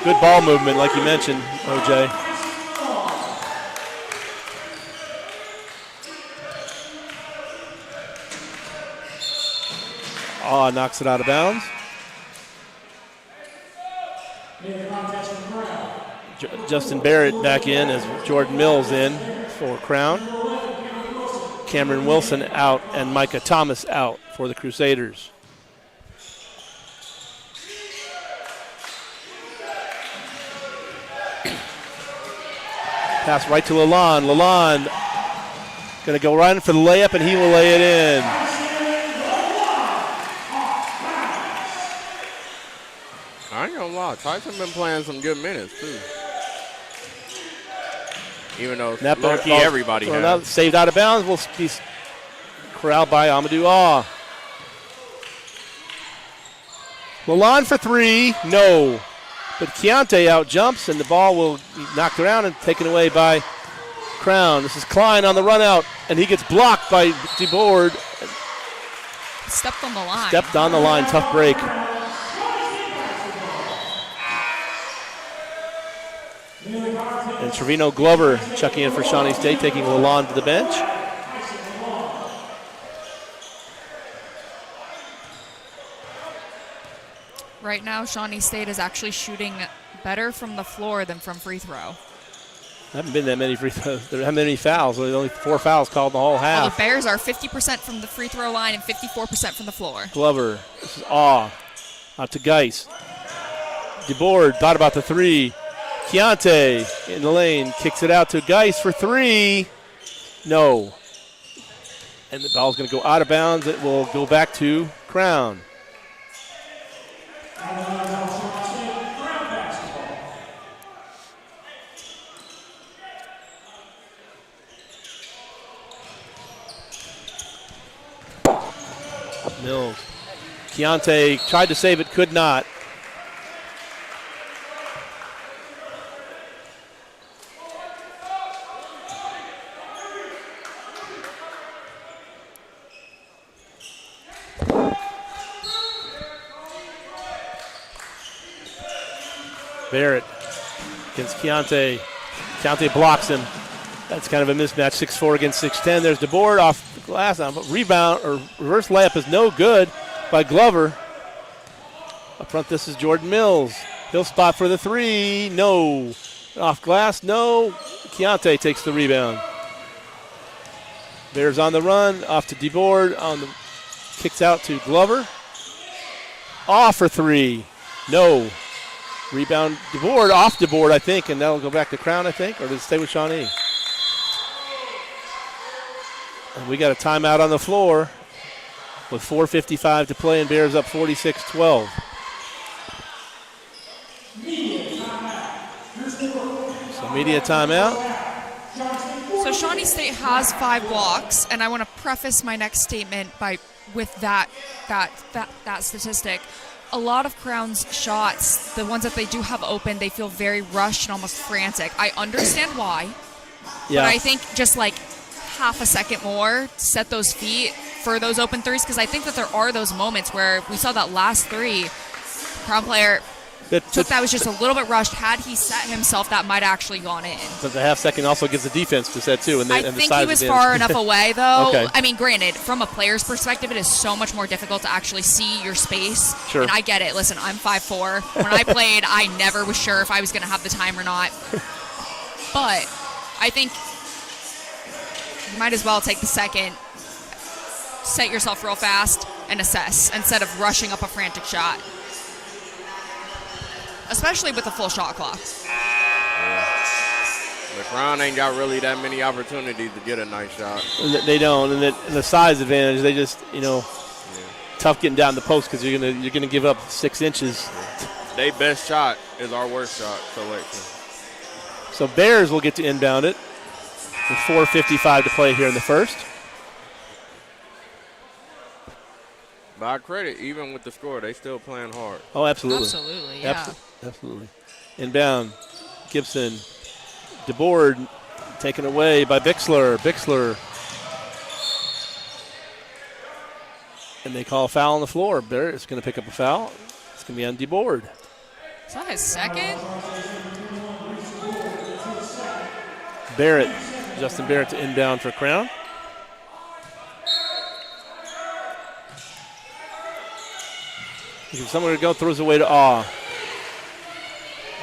S5: Good ball movement, like you mentioned, OJ. Knocks it out of bounds. Justin Barrett back in as Jordan Mills in for Crown. Cameron Wilson out and Micah Thomas out for the Crusaders. Pass right to Lalonde. Lalonde going to go right in for the layup, and he will lay it in.
S7: I ain't gonna lie, Tyson been playing some good minutes too. Even though low-key everybody has.
S5: Saved out of bounds. Will be corralled by Amadou Aw. Lalonde for three, no. But Keontae out jumps, and the ball will be knocked around and taken away by Crown. This is Klein on the run out, and he gets blocked by DeBoard.
S6: Stepped on the line.
S5: Stepped on the line, tough break. And Trevino Glover checking in for Shawnee State, taking Lalonde to the bench.
S6: Right now, Shawnee State is actually shooting better from the floor than from free throw.
S5: Haven't been that many free throws. There haven't been any fouls. There's only 4 fouls called in the whole half.
S6: Well, the Bears are 50% from the free throw line and 54% from the floor.
S5: Glover. This is Aw. Out to Geis. DeBoard thought about the three. Keontae in the lane. Kicks it out to Geis for three. No. And the ball's going to go out of bounds. It will go back to Crown. Mills. Keontae tried to save it, could not. Barrett against Keontae. Keontae blocks him. That's kind of a mismatch, 6'4" against 6'10". There's DeBoard off the glass. Rebound or reverse layup is no good by Glover. Up front, this is Jordan Mills. He'll spot for the three. No. Off glass, no. Keontae takes the rebound. Bears on the run, off to DeBoard. Kicks out to Glover. Off for three. No. Rebound DeBoard, off DeBoard, I think, and that'll go back to Crown, I think, or does it stay with Shawnee? And we got a timeout on the floor with 4:55 to play, and Bears up 46-12. So media timeout.
S6: So Shawnee State has 5 blocks, and I want to preface my next statement with that statistic. A lot of Crown's shots, the ones that they do have open, they feel very rushed and almost frantic. I understand why, but I think just like half a second more, set those feet for those open threes, because I think that there are those moments where we saw that last three, Crown player that was just a little bit rushed. Had he set himself, that might have actually gone in.
S5: But the half second also gives the defense to set too.
S6: I think he was far enough away, though.
S5: Okay.
S6: I mean, granted, from a player's perspective, it is so much more difficult to actually see your space.
S5: Sure.
S6: And I get it. Listen, I'm 5'4". When I played, I never was sure if I was going to have the time or not. But I think you might as well take the second, set yourself real fast, and assess instead of rushing up a frantic shot. Especially with the full shot clock.
S7: The Crown ain't got really that many opportunities to get a nice shot.
S5: They don't, and the size advantage, they just, tough getting down the post because you're gonna give up 6 inches.
S7: Their best shot is our worst shot selection.
S5: So Bears will get to inbound it with 4:55 to play here in the first.
S7: By credit, even with the score, they still playing hard.
S5: Oh, absolutely.
S6: Absolutely, yeah.
S5: Absolutely. Inbound, Gibson. DeBoard taken away by Bixler. And they call a foul on the floor. Barrett's going to pick up a foul. It's going to be on DeBoard.
S6: Is that his second?
S5: Justin Barrett to inbound for Crown. Somewhere to go, throws away to Aw.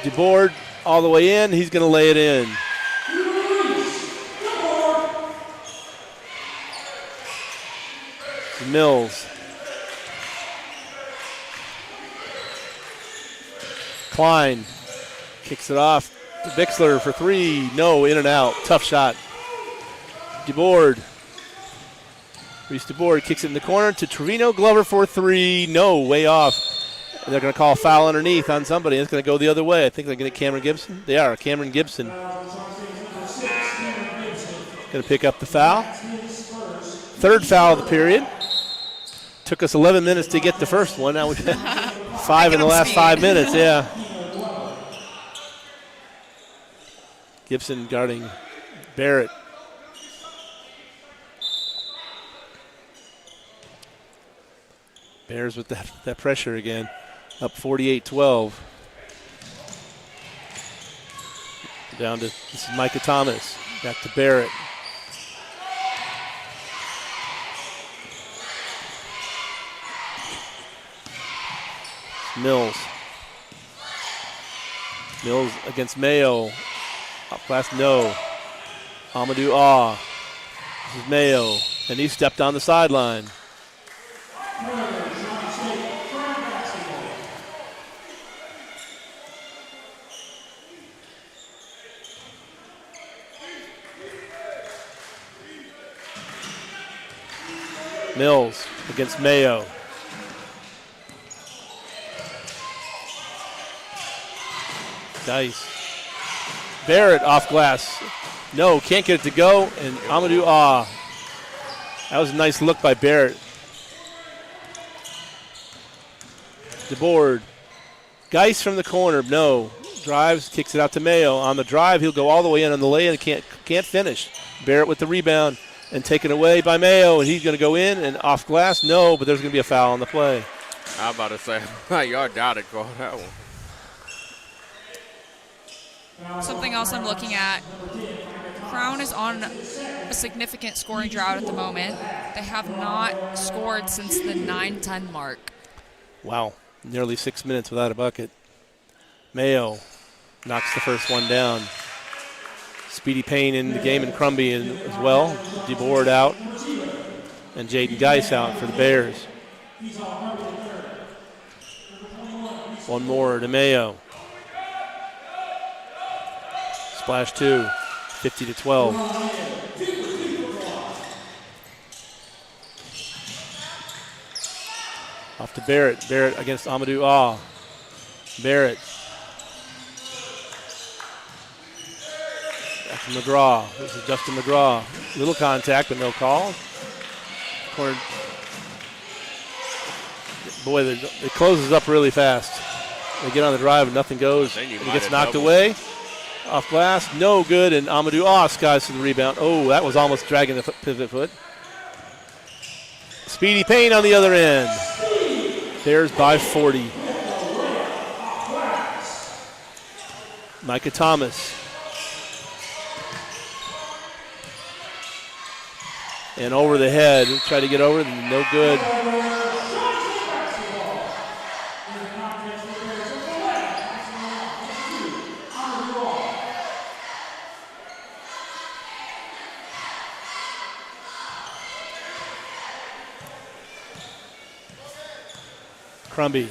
S5: DeBoard all the way in. He's going to lay it in. Mills. Klein kicks it off to Bixler for three. No, in and out. Tough shot. DeBoard. Reese DeBoard kicks it in the corner to Trevino Glover for three. No, way off. And they're going to call a foul underneath on somebody. It's going to go the other way. I think they're going to Cameron Gibson. They are. Cameron Gibson. Going to pick up the foul. Third foul of the period. Took us 11 minutes to get the first one. Now we got 5 in the last 5 minutes, yeah. Gibson guarding Barrett. Bears with that pressure again. Up 48-12. Down to, this is Micah Thomas. Back to Barrett. Mills. Mills against Mayo. Up glass, no. Amadou Ah. This is Mayo. And he stepped on the sideline. Mills against Mayo. Dice. Barrett off glass. No, can't get it to go. And Amadou Ah. That was a nice look by Barrett. DeBoard. Geis from the corner. No. Drives, kicks it out to Mayo. On the drive, he'll go all the way in on the lay and can't finish. Barrett with the rebound and taken away by Mayo. And he's going to go in and off glass. No, but there's going to be a foul on the play.
S7: I was about to say, y'all doubt it, call that one.
S6: Something else I'm looking at, Crown is on a significant scoring drought at the moment. They have not scored since the 9-10 mark.
S5: Wow, nearly 6 minutes without a bucket. Mayo knocks the first one down. Speedy Payne in the game and Crumby in as well. DeBoard out and Jaden Geis out for the Bears. One more to Mayo. Splash 2, 50-12. Off to Barrett. Barrett against Amadou Ah. Barrett. Back to McGraw. This is Justin McGraw. Little contact, but no call. Corner. Boy, it closes up really fast. They get on the drive and nothing goes. It gets knocked away. Off glass, no good, and Amadou Ah skies to the rebound. Oh, that was almost dragging the pivot foot. Speedy Payne on the other end. Bears by 40. Micah Thomas. And over the head, try to get over, no good. Crumby.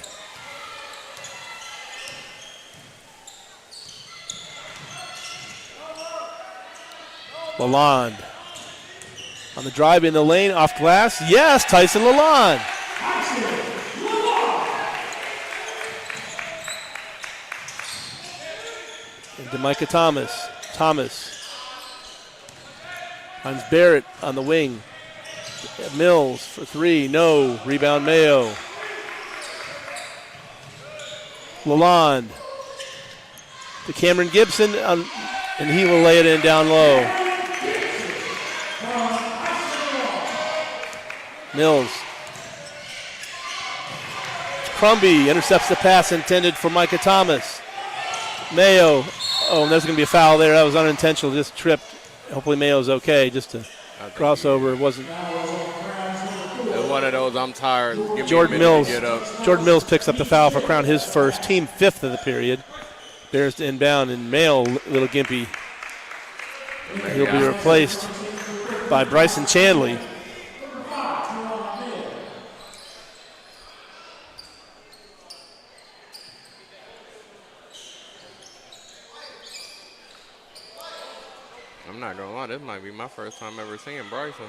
S5: Lalonde. On the drive in the lane, off glass. Yes, Tyson Lalonde. Into Micah Thomas. Thomas. Finds Barrett on the wing. Mills for 3, no. Rebound Mayo. Lalonde to Cameron Gibson, and he will lay it in down low. Mills. Crumby intercepts the pass intended for Micah Thomas. Mayo. Oh, and there's going to be a foul there. That was unintentional, just tripped. Hopefully Mayo's okay. Just a crossover. It wasn't.
S7: One of those, I'm tired.
S5: Jordan Mills picks up the foul for Crown, his first, team 5th of the period. Bears to inbound, and Mayo, little gimpy. He'll be replaced by Bryson Chandley.
S7: I'm not going to lie, this might be my first time ever seeing Bryson.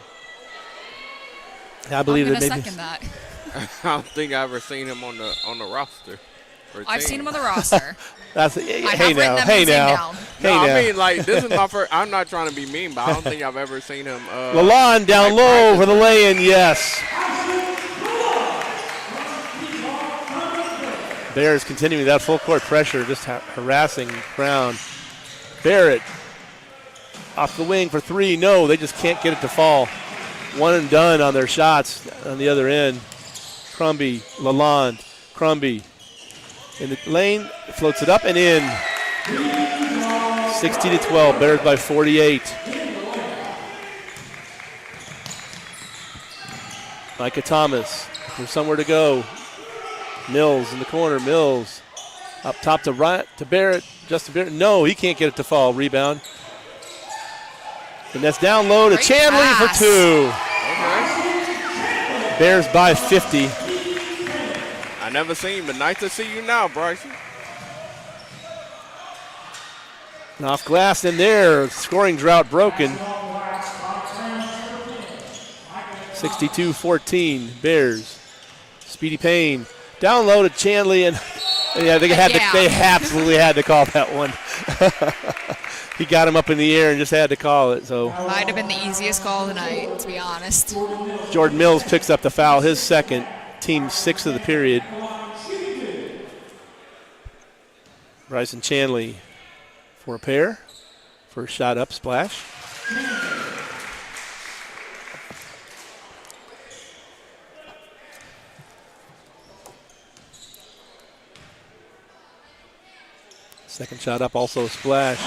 S5: I believe
S6: I'm
S5: that maybe.
S6: Second that.
S7: I don't think I ever seen him on the roster.
S6: I've seen him on the roster.
S5: Hey
S6: written
S5: now.
S6: them
S5: Hey
S6: names down.
S5: now. Hey
S7: No,
S5: now.
S7: I mean, like, this is my first. I'm not trying to be mean, but I don't think I've ever seen him.
S5: Lalonde down low for the lay-in, yes. Bears continuing that full court pressure, just harassing Crown. Barrett off the wing for three. No, they just can't get it to fall. One and done on their shots on the other end. Crumby, Lalonde, Crumby in the lane, floats it up and in. 60-12, Bears by 48. Micah Thomas, there's somewhere to go. Mills in the corner, Mills up top to Barrett, Justin Barrett. No, he can't get it to fall. Rebound. And that's down low to Chandley for two.
S7: Okay.
S5: Bears by 50.
S7: I never seen him, but nice to see you now, Bryson.
S5: And off glass in there, scoring drought broken. 62-14, Bears. Speedy Payne down low to Chandley, and yeah, they absolutely had to call that one. He got him up in the air and just had to call it. So
S6: Might have been the easiest call of the night, to be honest.
S5: Jordan Mills picks up the foul, his second, team sixth of the period. Bryson Chandley for a pair. First shot up, splash. Second shot up, also a splash.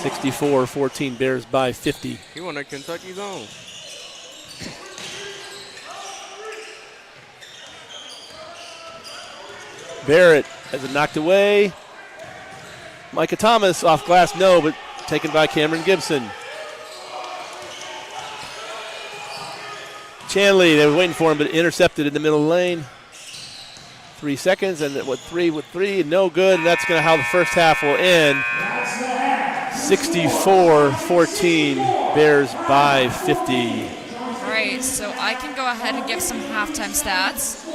S5: 64-14, Bears by 50.
S7: He won a Kentucky zone.
S5: Barrett has it knocked away. Micah Thomas off glass, no, but taken by Cameron Gibson. Chandley, they were waiting for him, but intercepted in the middle lane. 3 seconds, and with three, no good, and that's how the first half will end. 64-14, Bears by 50.
S6: All right, so I can go ahead and give some halftime stats.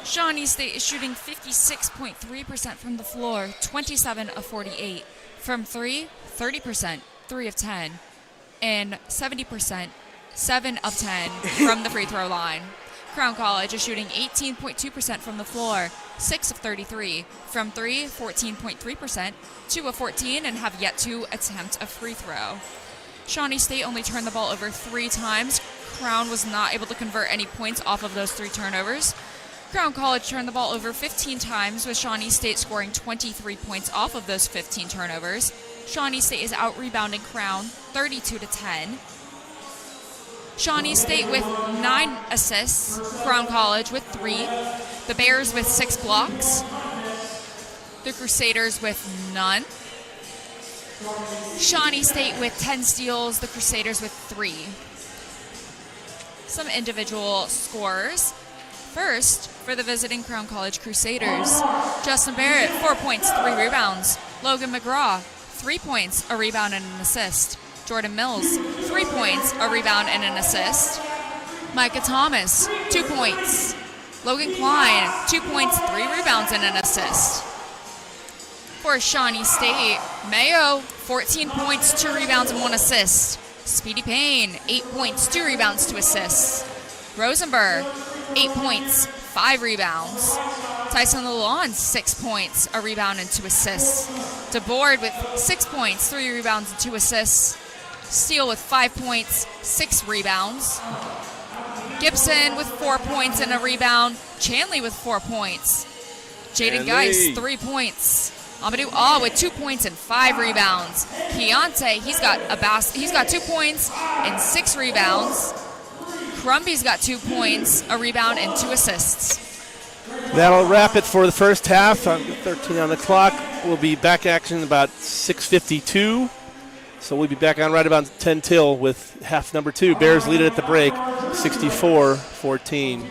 S6: Shawnee State is shooting 56.3% from the floor, 27 of 48. From three, 30%, 3 of 10. And 70%, 7 of 10 from the free throw line. Crown College is shooting 18.2% from the floor, 6 of 33. From three, 14.3%, 2 of 14, and have yet to attempt a free throw. Shawnee State only turned the ball over 3 times. Crown was not able to convert any points off of those 3 turnovers. Crown College turned the ball over 15 times, with Shawnee State scoring 23 points off of those 15 turnovers. Shawnee State is out-rebounding Crown 32-10. Shawnee State with 9 assists, Crown College with 3, the Bears with 6 blocks, the Crusaders with none, Shawnee State with 10 steals, the Crusaders with 3. Some individual scorers. First, for the visiting Crown College Crusaders, Justin Barrett, 4 points, 3 rebounds. Logan McGraw, 3 points, a rebound and an assist. Jordan Mills, 3 points, a rebound and an assist. Micah Thomas, 2 points. Logan Klein, 2 points, 3 rebounds and an assist. For Shawnee State, Mayo, 14 points, 2 rebounds and 1 assist. Speedy Payne, 8 points, 2 rebounds, 2 assists. Rosenberg, 8 points, 5 rebounds. Tyson Lalonde, 6 points, a rebound and 2 assists. DeBoard with 6 points, 3 rebounds and 2 assists. Steele with 5 points, 6 rebounds. Gibson with 4 points and a rebound. Chandley with 4 points. Jaden Geis, 3 points. Amadou Ah with 2 points and 5 rebounds. Keontae, he's got 2 points and 6 rebounds. Crumby's got 2 points, a rebound, and 2 assists.
S5: That'll wrap it for the first half. 13 on the clock. We'll be back action about 6:52. So we'll be back on right about 10 till with half number 2. Bears lead it at the break, 64-14.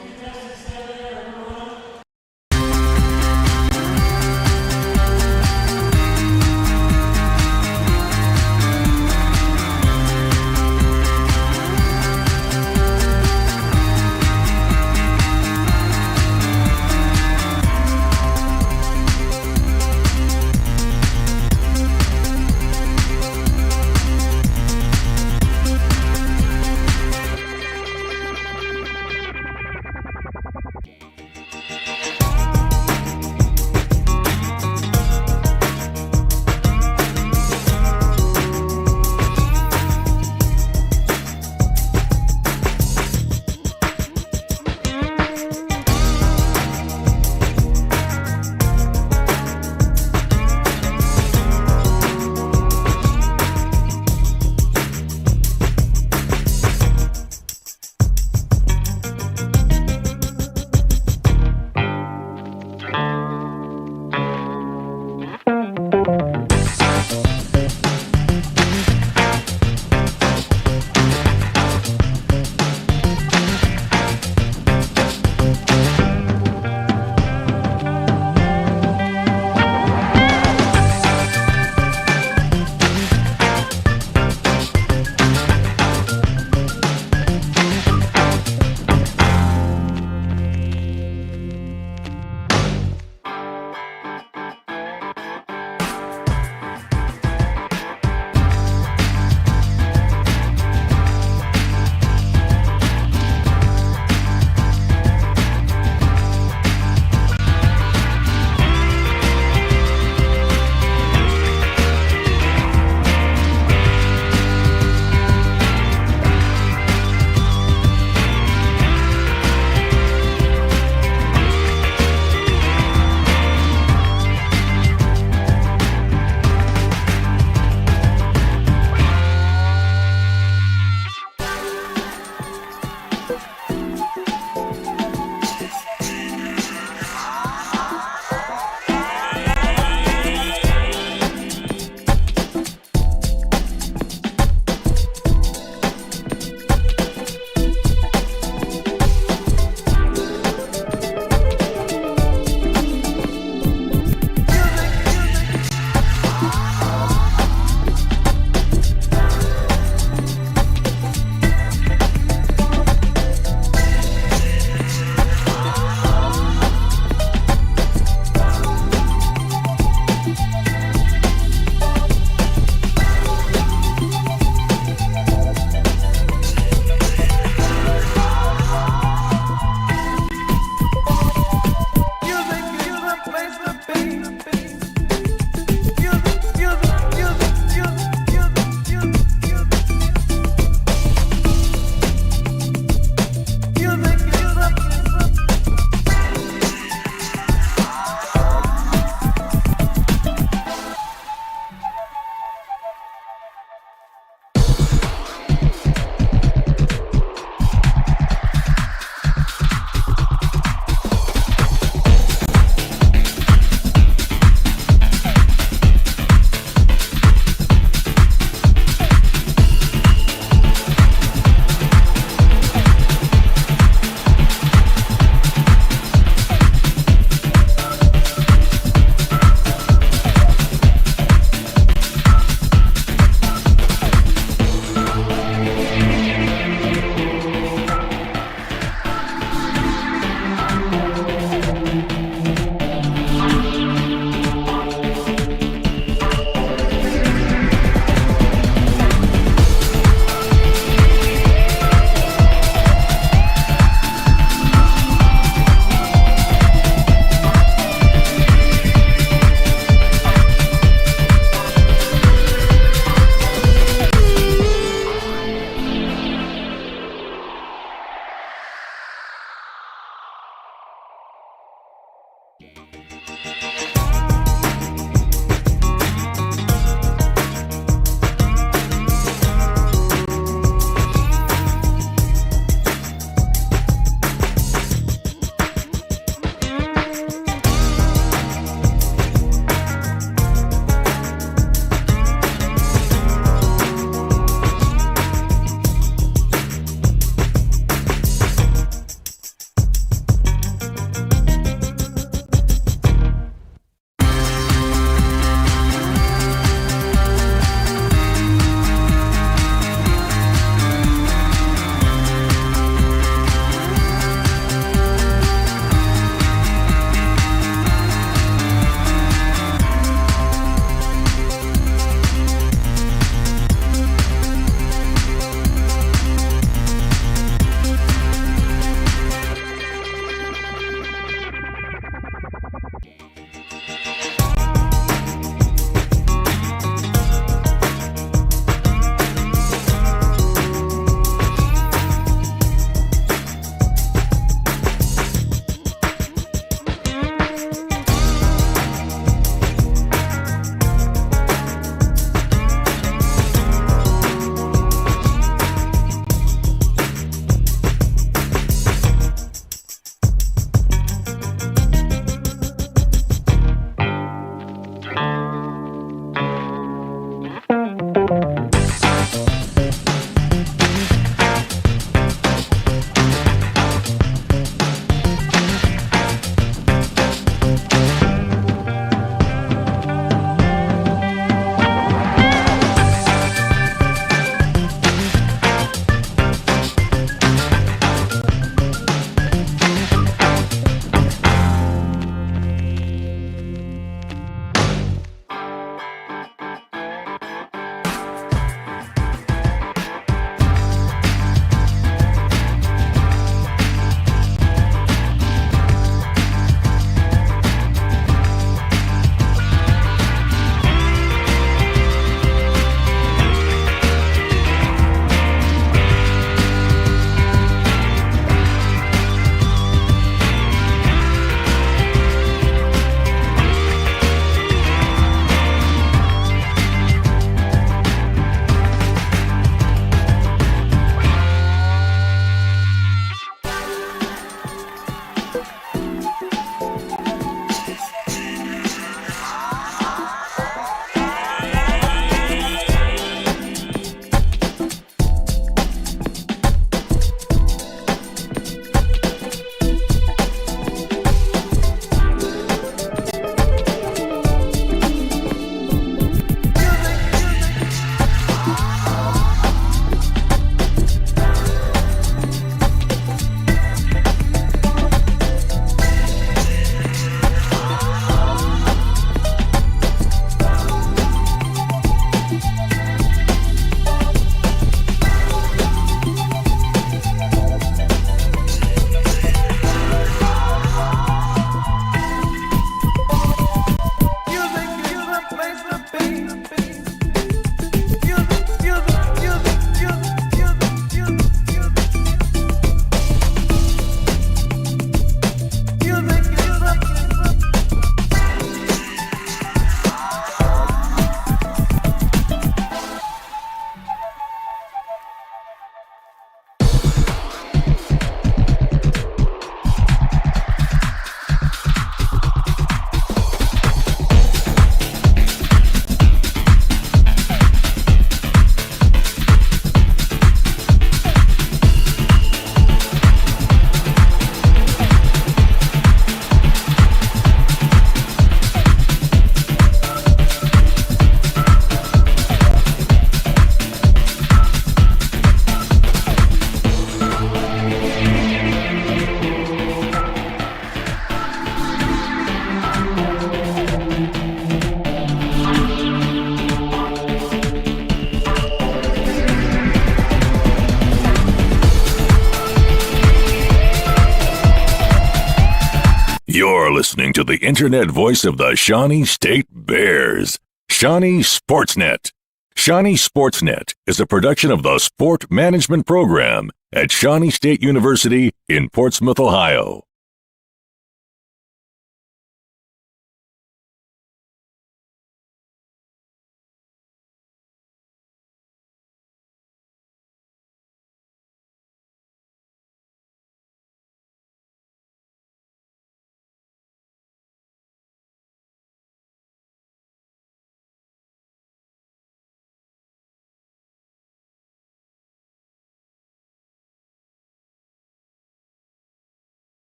S1: You're listening to the internet voice of the Shawnee State Bears, Shawnee Sportsnet. Shawnee Sportsnet is a production of the Sport Management Program at Shawnee State University in Portsmouth, Ohio.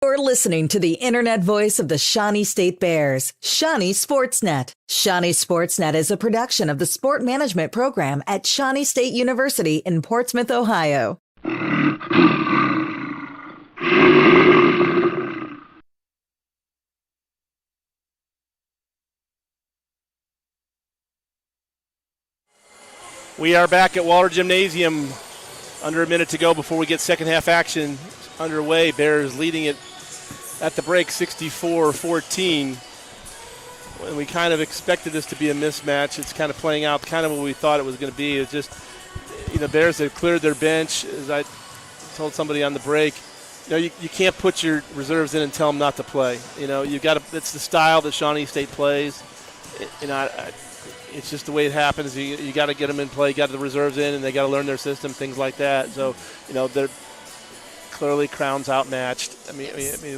S4: You're listening to the internet voice of the Shawnee State Bears, Shawnee Sportsnet. Shawnee Sportsnet is a production of the Sport Management Program at Shawnee State University in Portsmouth, Ohio.
S5: We are back at Waller Gymnasium. Under a minute to go before we get second half action underway. Bears leading it at the break 64-14. And we kind of expected this to be a mismatch. It's kind of playing out kind of what we thought it was going to be. It's just, Bears have cleared their bench. As I told somebody on the break, you can't put your reserves in and tell them not to play. You got to. It's the style that Shawnee State plays. It's just the way it happens. You got to get them in play, got the reserves in, and they got to learn their system, things like that. So, they're clearly Crown's outmatched. I mean,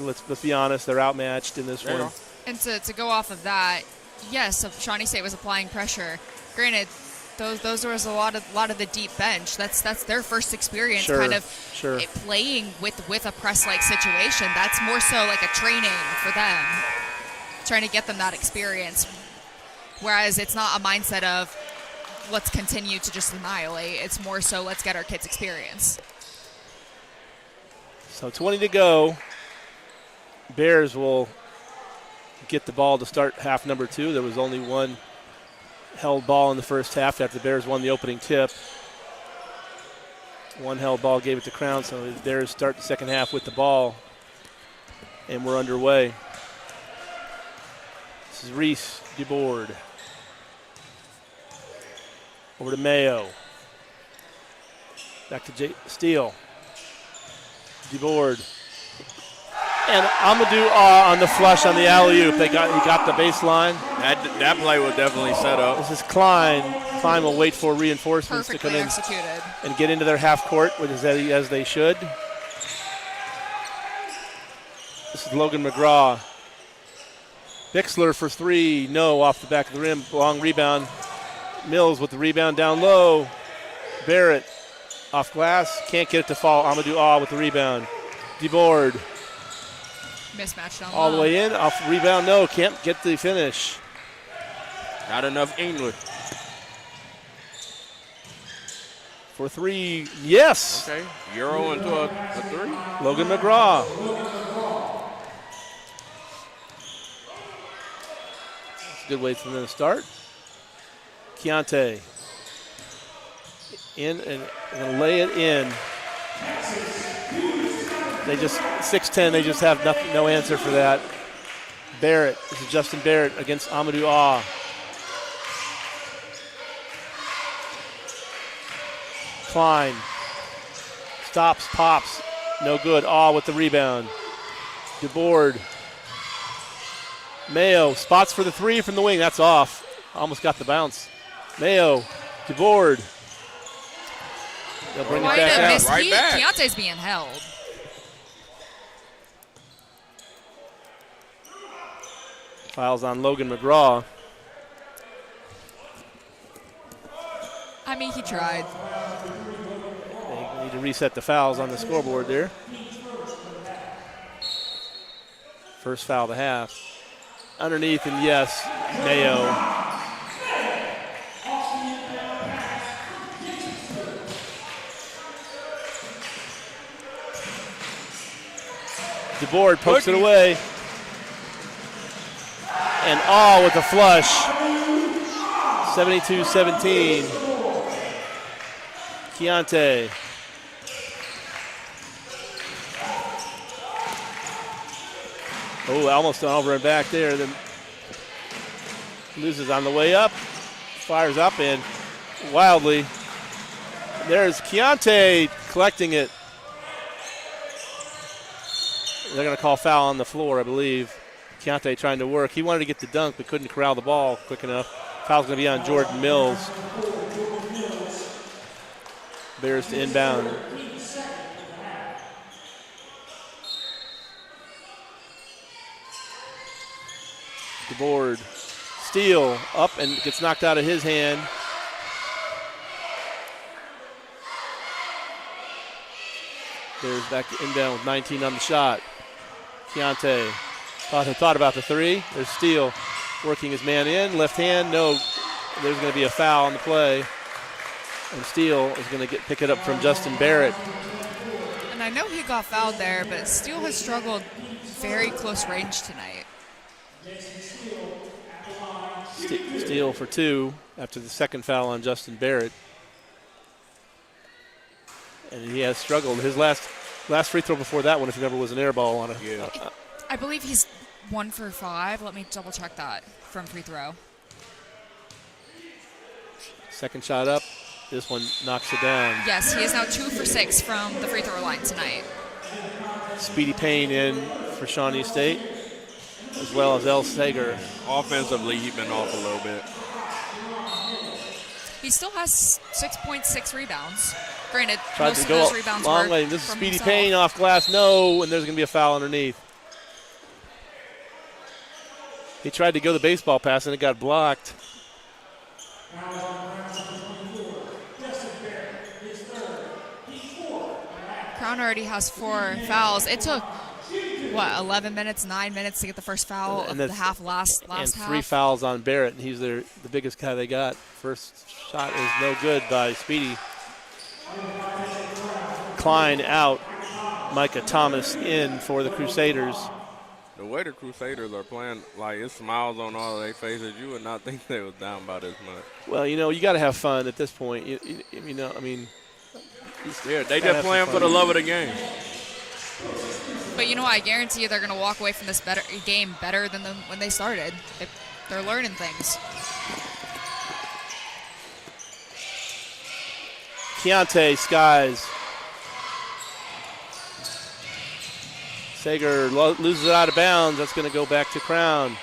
S5: let's be honest, they're outmatched in this one.
S6: And to go off of that, yes, Shawnee State was applying pressure. Granted, those was a lot of the deep bench. That's their first experience, playing with a press-like situation. That's more so like a training for them, trying to get them that experience. Whereas it's not a mindset of let's continue to just annihilate. It's more so let's get our kids experience.
S5: So 20 to go. Bears will get the ball to start half number 2. There was only one held ball in the first half after the Bears won the opening tip. One held ball gave it to Crown, so the Bears start the second half with the ball. And we're underway. This is Reese DeBoard. Over to Mayo. Back to Steele. DeBoard. And Amadou on the flush on the alley-oop. He got the baseline.
S7: That play will definitely set up.
S5: This is Klein. Klein will wait for reinforcements
S6: Perfectly
S5: to come in
S6: executed.
S5: and get into their half court, which is as they should. This is Logan McGraw. Bixler for three. No, off the back of the rim. Long rebound. Mills with the rebound down low. Barrett off glass. Can't get it to fall. Amadou Ah with the rebound. DeBoard.
S6: Mismatch down
S5: All
S6: low.
S5: the way in. Off rebound. No, can't get the finish.
S7: Not enough English.
S5: For three. Yes.
S7: Okay. Euro into a three.
S5: Logan McGraw. That's a good way for them to start. Keontae. In and gonna lay it in. They just 6'10", they just have nothing, no answer for that. Barrett, this is Justin Barrett against Amadou Ah. Klein stops, pops, no good. Ah with the rebound. DeBoard. Mayo spots for the three from the wing. That's off. Almost got the bounce. Mayo, DeBoard. They'll bring it back out.
S7: Right back.
S6: Keontae's being held.
S5: Fouls on Logan McGraw.
S6: I mean, he tried.
S5: They need to reset the fouls on the scoreboard there. First foul of the half. Underneath, and yes, Mayo. DeBoard pokes it away. And all with a flush. 72-17. Keontae. Oh, almost over and back there. Then loses on the way up. Fires up and wildly. There's Keontae collecting it. They're going to call foul on the floor, I believe. Keontae trying to work. He wanted to get the dunk, but couldn't corral the ball quick enough. Foul's going to be on Jordan Mills. Bears to inbound. DeBoard. Steal up and gets knocked out of his hand. Bears back to inbound with 19 on the shot. Keontae thought about the three. There's Steele working his man in. Left hand, no. There's going to be a foul on the play. And Steele is going to pick it up from Justin Barrett.
S6: And I know he got fouled there, but Steele has struggled very close range tonight.
S5: Steele for two after the second foul on Justin Barrett. And he has struggled. His last free throw before that one, if you remember, was an air ball on a.
S7: Yeah.
S6: I believe he's 1 for 5. Let me double check that from free throw.
S5: Second shot up. This one knocks it down.
S6: Yes, he is now 2 for 6 from the free throw line tonight.
S5: Speedy Payne in for Shawnee State, as well as El Sager.
S7: Offensively, he's been off a little bit.
S6: He still has 6.6 rebounds. Granted,
S5: Tried
S6: most
S5: to
S6: of
S5: go
S6: those rebounds
S5: long
S6: were
S5: lane. This is
S6: from
S5: Speedy
S6: himself.
S5: Payne off glass. No, and there's going to be a foul underneath. He tried to go the baseball pass, and it got blocked.
S6: Crown already has 4 fouls. It took, 11 minutes, 9 minutes to get the first foul of the half last
S5: and
S6: half.
S5: 3 fouls on Barrett, and he's the biggest guy they got. First shot is no good by Speedy. Klein out. Micah Thomas in for the Crusaders.
S7: The way the Crusaders are playing, like, it's smiles on all of their faces. You would not think they was down by this much.
S5: Well, you got to have fun at this point.
S7: Yeah, they just playing for the love of the game.
S6: But I guarantee you they're going to walk away from this game better than when they started. They're learning things.
S5: Keontae skies. Sager loses it out of bounds. That's going to go back to Crown.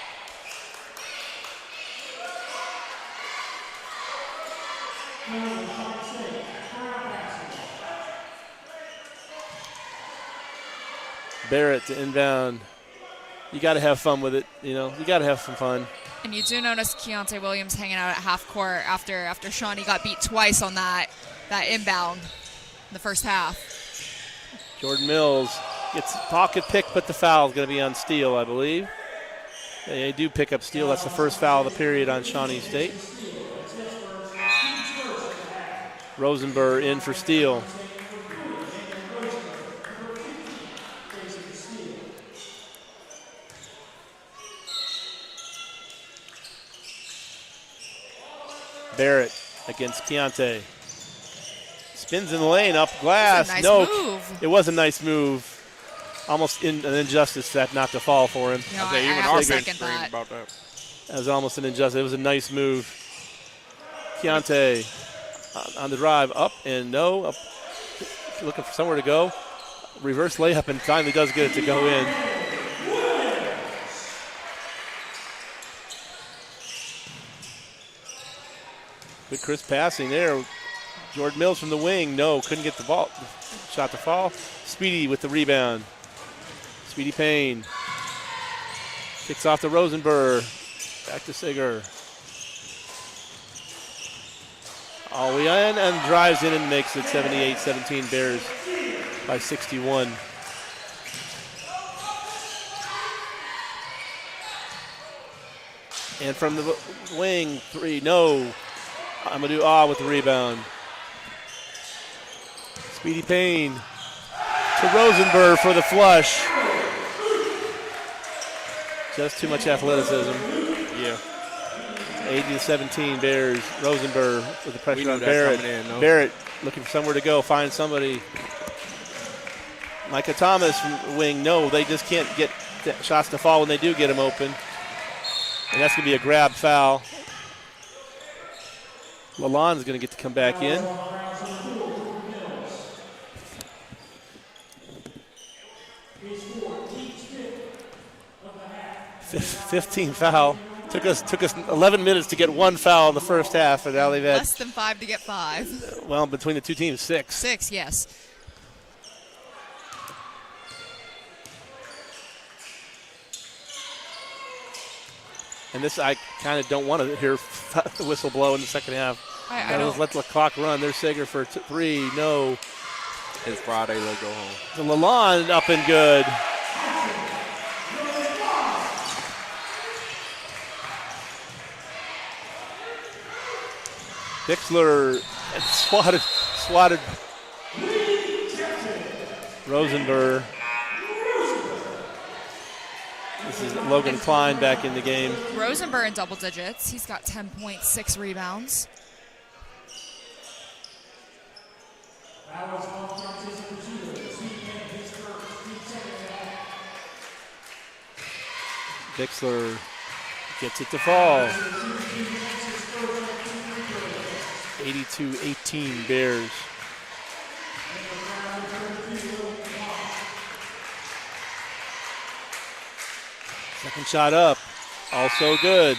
S5: Barrett to inbound. You got to have fun with it, you know. You got to have some fun.
S6: And you do notice Keontae Williams hanging out at half court after Shawnee got beat twice on that inbound in the first half.
S5: Jordan Mills gets pocket pick, but the foul is going to be on Steele, I believe. They do pick up Steele. That's the first foul of the period on Shawnee State. Rosenberg in for Steele. Barrett against Keontae. Spins in the lane, up glass.
S6: Nice
S5: no,
S6: move.
S5: It was a nice move. Almost an injustice that not to fall for him.
S6: You know,
S7: I even
S6: have
S7: our
S6: to
S7: bench
S6: second
S7: screamed
S6: that.
S7: about that.
S5: That was almost an injustice. It was a nice move. Keontae on the drive, up and no. Up, looking for somewhere to go. Reverse layup and finally does get it to go in. Good crisp passing there. Jordan Mills from the wing. No, couldn't get the ball. Shot to fall. Speedy with the rebound. Speedy Payne. Kicks off to Rosenberg. Back to Sigger. All the way in and drives in and makes it 78-17 Bears by 61. And from the wing, three, no. Amadou with the rebound. Speedy Payne to Rosenberg for the flush. Just too much athleticism.
S7: Yeah.
S5: 80-17 Bears. Rosenberg with the pressure on
S7: that
S5: Barrett.
S7: coming in, no?
S5: Barrett looking for somewhere to go, find somebody. Micah Thomas from the wing. No, they just can't get shots to fall when they do get them open. And that's going to be a grab foul. Lalonde's going to get to come back in. 15 foul. Took us 11 minutes to get one foul in the first half, and now they've had
S6: Less than 5 to get 5.
S5: well between the two teams 6.
S6: 6, yes.
S5: And this I kind of don't want to hear the whistle blow in the second half.
S6: I don't.
S5: Let the clock run. There's Sager for 3. No.
S7: It's Friday. Let's go home.
S5: The Lalonde up and good. Bixler swatted Rosenberg. This is Logan Klein back in the game.
S6: Rosenberg in double digits. He's got 10.6 rebounds.
S5: Bixler gets it to fall. 82-18 Bears. Second shot up, also good.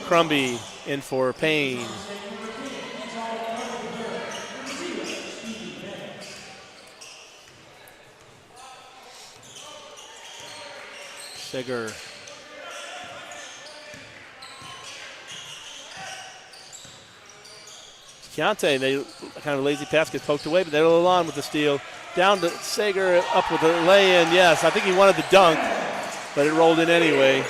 S5: Crumby in for Payne. Seger. Keontae, they kind of lazy pass gets poked away, but they're on with the steal. Down to Sager, up with the lay-in. Yes, I think he wanted the dunk, but it rolled in anyway.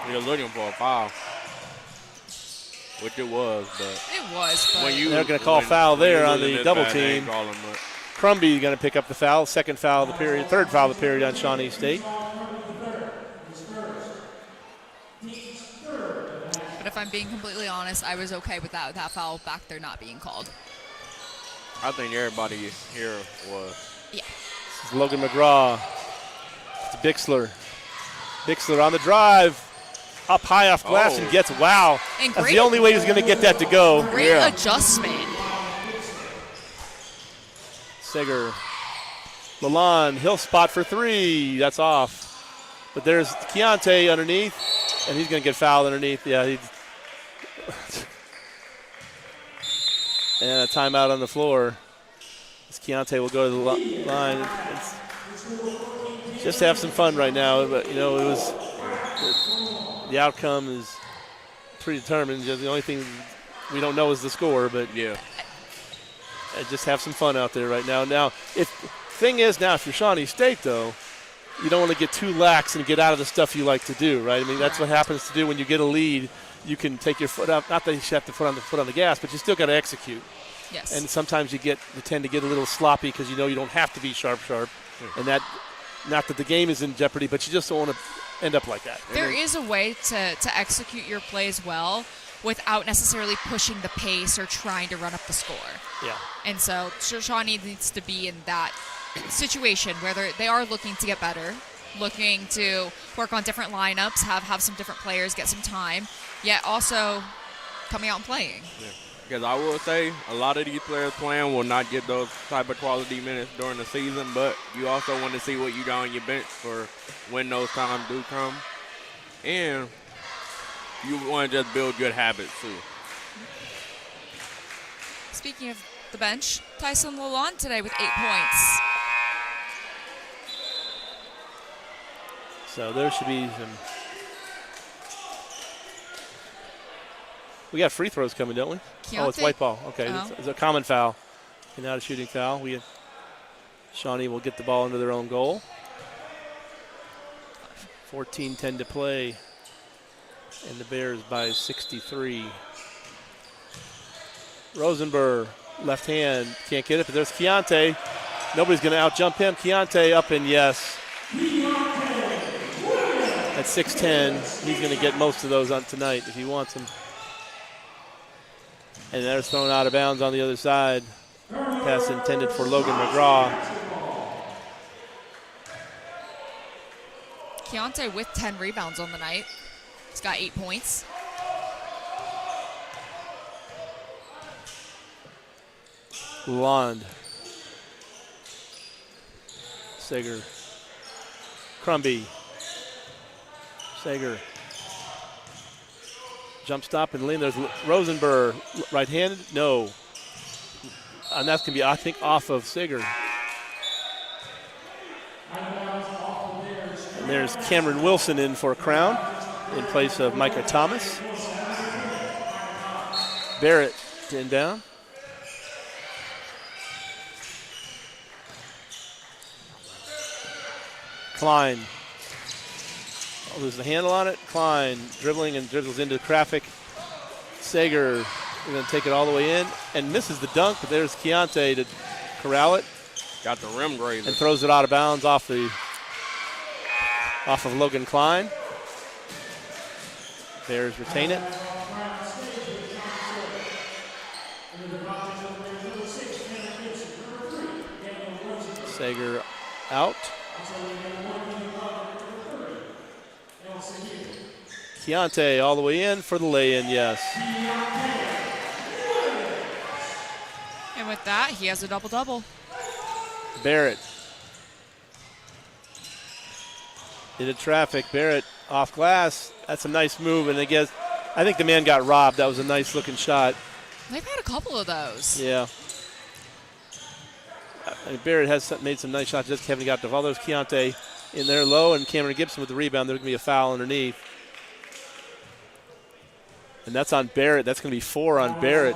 S7: You're looking for a foul, which it was, but
S6: It was, but
S5: They're going to call foul there on the double
S7: bad, they ain't
S5: team.
S7: calling, but
S5: Crumby going to pick up the foul. Second foul of the period, third foul of the period on Shawnee State.
S6: but if I'm being completely honest, I was okay with that foul back there not being called.
S7: I think everybody here was.
S6: Yeah.
S5: This is Logan McGraw to Bixler. Bixler on the drive. Up high off glass and gets, wow.
S6: And
S5: That's
S6: great-
S5: the only way he's going to get that to go.
S6: Great adjustment.
S5: Seger. Lalonde, he'll spot for 3. That's off. But there's Keontae underneath, and he's going to get fouled underneath. Yeah, and a timeout on the floor. As Keontae will go to the line. Just have some fun right now. But, it was the outcome is predetermined. The only thing we don't know is the score, but
S7: yeah.
S5: Just have some fun out there right now. Now, if you're Shawnee State, though, you don't want to get too lax and get out of the stuff you like to do, right? I mean, that's what happens to do when you get a lead. You can take your foot up. Not that you have to put on the gas, but you still got to execute.
S6: Yes.
S5: And sometimes you tend to get a little sloppy because you don't have to be sharp. And that, not that the game is in jeopardy, but you just don't want to end up like that.
S6: There is a way to execute your plays well without necessarily pushing the pace or trying to run up the score.
S5: Yeah.
S6: And so Shawnee needs to be in that situation where they are looking to get better, looking to work on different lineups, have some different players get some time, yet also coming out and playing.
S7: Yeah. Because I will say a lot of these players playing will not get those type of quality minutes during the season, but you also want to see what you got on your bench for when those times do come. And you want to just build good habits, too.
S6: Speaking of the bench, Tyson Lalonde today with 8 points.
S5: So there should be some. We got free throws coming, don't we?
S6: Keontae?
S5: Oh, it's white ball. Okay,
S6: Oh.
S5: it's a common foul. Okay, not a shooting foul. Shawnee will get the ball into their own goal. 14-10 to play. And the Bears by 63. Rosenberg, left hand, can't get it, but there's Keontae. Nobody's going to out-jump him. Keontae up and yes. At 6'10", he's going to get most of those on tonight if he wants them. And they're thrown out of bounds on the other side. Pass intended for Logan McGraw.
S6: Keontae with 10 rebounds on the night. He's got 8 points.
S5: Lalonde. Sager. Crumby. Sager. Jump stop and lean. There's Rosenberg. Right-handed? No. And that's going to be, I think, off of Sager. And there's Cameron Wilson in for Crown in place of Micah Thomas. Barrett down. Klein. Oh, there's the handle on it. Klein dribbling and dribbles into traffic. Sager is going to take it all the way in and misses the dunk, but there's Keontae to corral it.
S7: Got the rim grazer.
S5: And throws it out of bounds off of Logan Klein. Bears retain it. Sager out. Keontae all the way in for the lay-in, yes.
S6: And with that, he has a double-double.
S5: Barrett. Into traffic. Barrett off glass. That's a nice move, and I think the man got robbed. That was a nice-looking shot.
S6: They've had a couple of those.
S5: Yeah. Barrett has made some nice shots. Just haven't got the ball. There's Keontae in there low, and Cameron Gibson with the rebound. There's going to be a foul underneath. And that's on Barrett. That's going to be 4 on Barrett.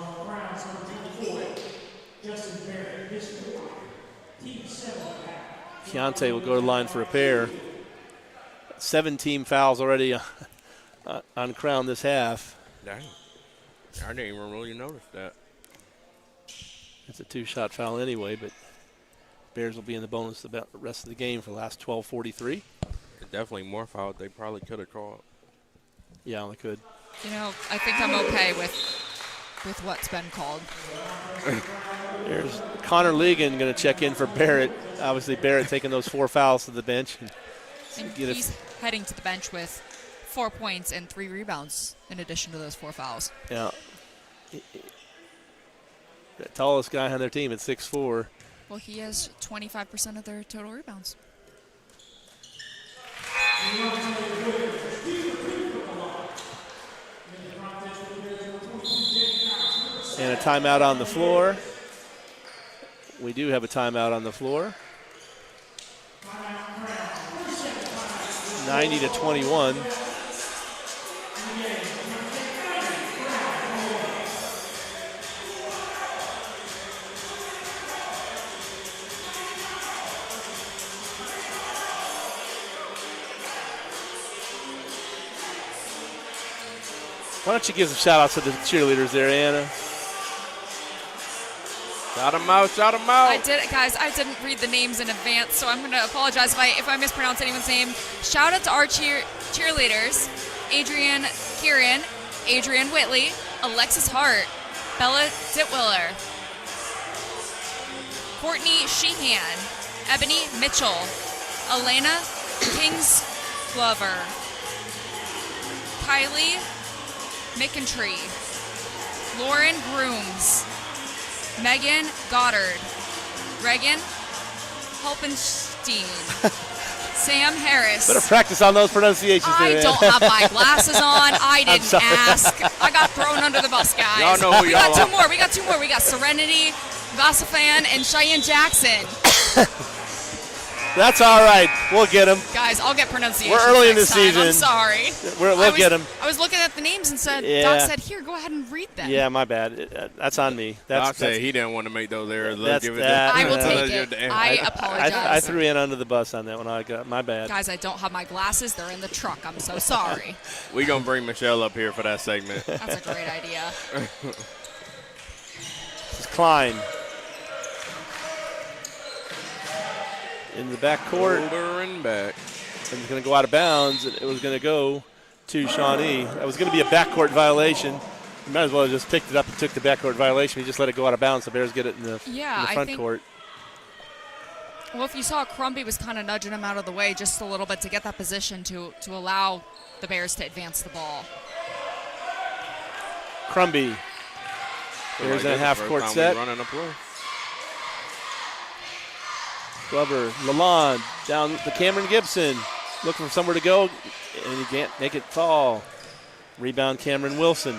S5: Keontae will go to the line for a pair. 17 fouls already on Crown this half.
S7: Dang. I didn't even really notice that.
S5: It's a 2-shot foul anyway, but Bears will be in the bonus the rest of the game for the last 12:43.
S7: Definitely more fouls they probably could have called.
S5: Yeah, they could.
S6: I think I'm okay with what's been called.
S5: There's Connor Ligon going to check in for Barrett. Obviously, Barrett taking those 4 fouls to the bench.
S6: And he's heading to the bench with 4 points and 3 rebounds in addition to those 4 fouls.
S5: Yeah. The tallest guy on their team at 6'4".
S6: Well, he has 25% of their total rebounds. And
S5: a timeout on the floor. We do have a timeout on the floor. 90-21. Why don't you give some shout-outs to the cheerleaders there, Anna?
S7: Shout them out, shout them out.
S6: I did, guys. I didn't read the names in advance, so I'm going to apologize if I mispronounce anyone's name. Shout out to our cheerleaders: Adrienne Kieran, Adrienne Whitley, Alexis Hart, Bella Ditwiller, Courtney Sheehan, Ebony Mitchell, Elena Kingsglover, Kylie McIntree, Lauren Grooms, Megan Goddard, Reagan Helpenstein, Sam Harris.
S5: Better practice on those pronunciations.
S6: I
S5: there,
S6: don't have my glasses on. I didn't ask. I got thrown under the bus, guys.
S7: Y'all know who
S6: we
S7: y'all
S6: got
S7: are.
S6: two more. We got two more. We got Serenity Gossifan and Cheyenne Jackson.
S5: That's all right. We'll get them.
S6: Guys, I'll get pronunciation.
S5: We're early in the
S6: next time.
S5: season.
S6: I'm sorry.
S5: We'll get them.
S6: I was looking at the names and said,
S5: Yeah.
S6: Doc said, here, go ahead and read them.
S5: Yeah, my bad. That's on me.
S7: Doc said he didn't want to make those errors. Let's give it
S5: that.
S6: I will
S7: let's
S6: take
S7: give
S6: it.
S7: to Anna.
S6: I apologize.
S5: I threw in under the bus on that one. I got my bad.
S6: Guys, I don't have my glasses. They're in the truck. I'm so sorry.
S7: We going to bring Michelle up here for that segment.
S6: That's a great idea.
S5: This is Klein. In the back court.
S7: Shoulder and back.
S5: And it's going to go out of bounds. And it was going to go to Shawnee. That was going to be a backcourt violation. You might as well have just picked it up and took the backcourt violation. He just let it go out of bounds. The Bears get it in the front court.
S6: Well, if you saw, Crumby was kind of nudging him out of the way just a little bit to get that position to allow the Bears to advance the ball.
S5: Crumby. There's a half-court set.
S7: Running a play.
S5: Glover, Lalonde, down to Cameron Gibson. Looking for somewhere to go, and he can't make it fall. Rebound, Cameron Wilson.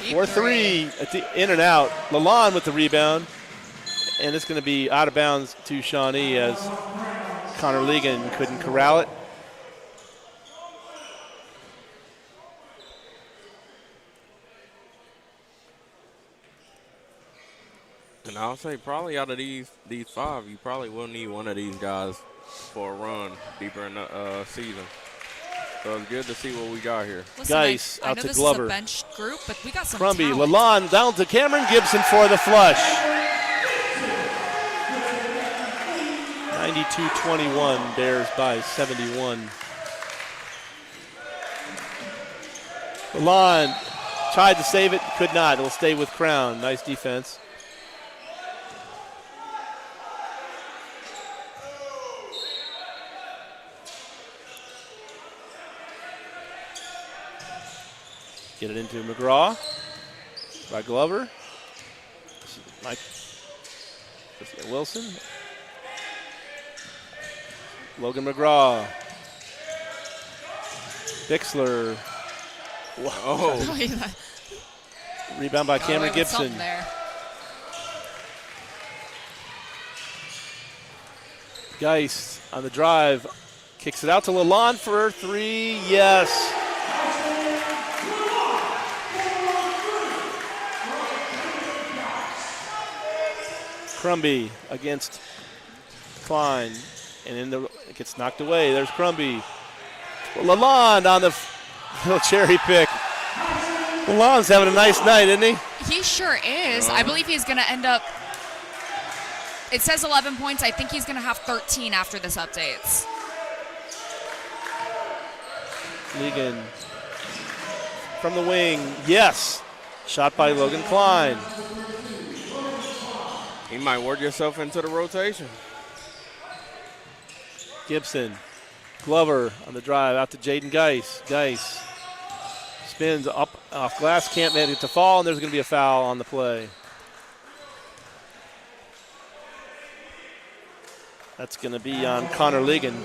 S6: Deep
S5: 4-3 at the in and out. Lalonde with the rebound. And it's going to be out of bounds to Shawnee as Connor Ligon couldn't corral it.
S7: And I'll say probably out of these five, you probably will need one of these guys for a run deeper in the season. So it's good to see what we got here.
S6: Listen,
S5: Geis
S6: I
S5: out
S6: know
S5: to
S6: this
S5: Glover.
S6: is a bench group, but we got some
S5: Crumby,
S6: talent.
S5: Lalonde down to Cameron Gibson for the flush. 92-21, Bears by 71. Lalonde tried to save it, could not. It'll stay with Crown. Nice defense. Get it into McGraw by Glover. Mike Wilson. Logan McGraw. Bixler.
S7: Oh.
S5: Rebound by
S6: Got
S5: Cameron
S6: away with
S5: Gibson.
S6: something there.
S5: Geis on the drive. Kicks it out to Lalonde for three. Yes. Crumby against Klein. And it gets knocked away. There's Crumby. Lalonde on the little cherry pick. Lalonde's having a nice night, isn't he?
S6: He sure is. I believe he's going to end up. It says 11 points. I think he's going to have 13 after this updates.
S5: Ligon from the wing. Yes. Shot by Logan Klein.
S7: You might work yourself into the rotation.
S5: Gibson. Glover on the drive out to Jaden Geis. Geis spins up off glass, can't make it to fall, and there's going to be a foul on the play. That's going to be on Connor Ligon.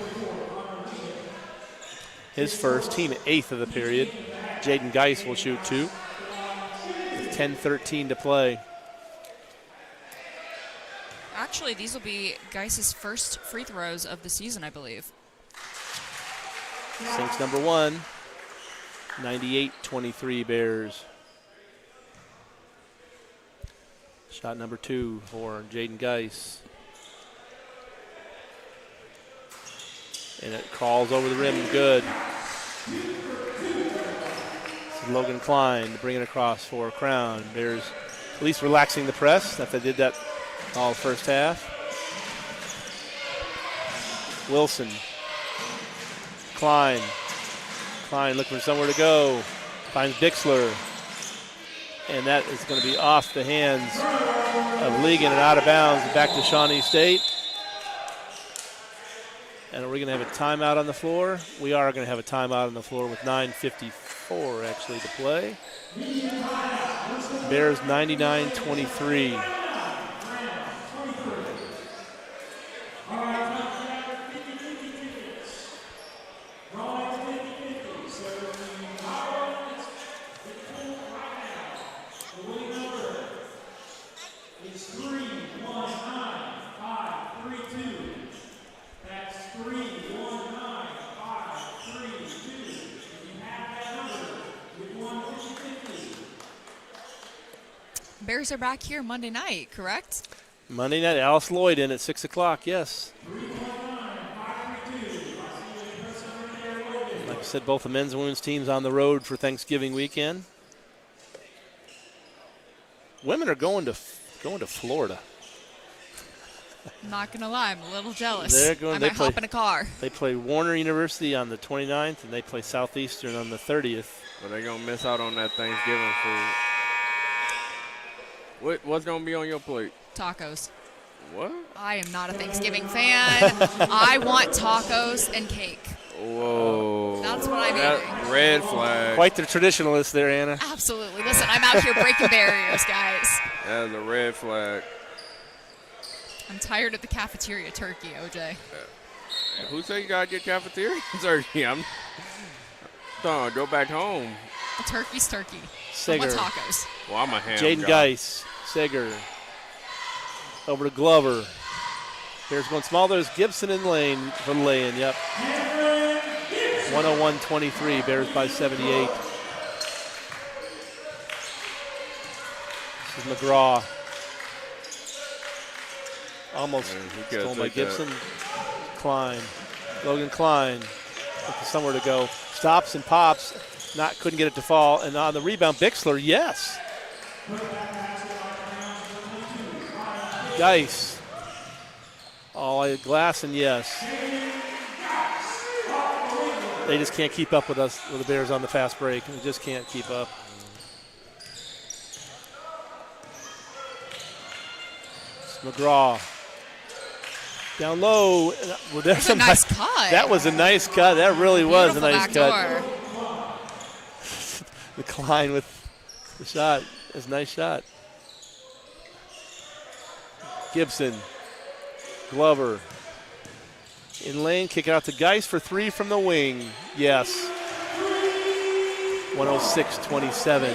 S5: His first, team 8th of the period. Jaden Geis will shoot 2. With 10:13 to play.
S6: Actually, these will be Geis's first free throws of the season, I believe.
S5: Sinks number 1. 98-23 Bears. Shot number 2 for Jaden Geis. And it crawls over the rim, good. This is Logan Klein to bring it across for Crown. Bears at least relaxing the press. That they did that all first half. Wilson. Klein. Klein looking for somewhere to go. Finds Dixler. And that is going to be off the hands of Ligon and out of bounds. Back to Shawnee State. And are we going to have a timeout on the floor? We are going to have a timeout on the floor with 9:54 actually to play. Bears 99-23.
S6: Bears are back here Monday night, correct?
S5: Monday night, Alice Lloyd in at 6 o'clock, yes. Like I said, both the men's and women's teams on the road for Thanksgiving weekend. Women are going to Florida.
S6: Not gonna lie, I'm a little jealous.
S5: I
S6: might hop in a car.
S5: They play Warner University on the 29th, and they play Southeastern on the 30th.
S7: But they're going to miss out on that Thanksgiving food. What's going to be on your plate?
S6: Tacos.
S7: What?
S6: I am not a Thanksgiving fan. I want tacos and cake.
S7: Whoa.
S6: That's what I'm eating.
S7: Red flag.
S5: Quite the traditionalist there, Anna.
S6: Absolutely. Listen, I'm out here breaking barriers, guys.
S7: That's a red flag.
S6: I'm tired of the cafeteria turkey, OJ.
S7: Who said you got to get cafeteria turkey? I'm trying to go back home.
S6: A turkey's turkey.
S5: Seger.
S6: I want tacos.
S7: Well, I'm a ham
S5: Jaden
S7: guy.
S5: Geis. Seger. Over to Glover. Bears going small. There's Gibson and Lane for the lay-in. Yep. 101-23. Bears by 78. This is McGraw. Almost stolen by Gibson. Klein. Logan Klein. Looking somewhere to go. Stops and pops. Couldn't get it to fall. And on the rebound, Bixler, yes. Geis. All glass and yes. They just can't keep up with us, with the Bears on the fast break. They just can't keep up. It's McGraw. Down low. Well,
S6: That's a nice cut.
S5: That was a nice cut. That really was a
S6: Beautiful
S5: nice cut. The Klein with the shot. That's a nice shot. Gibson. Glover. In lane, kick out to Geis for 3 from the wing. Yes. 106-27.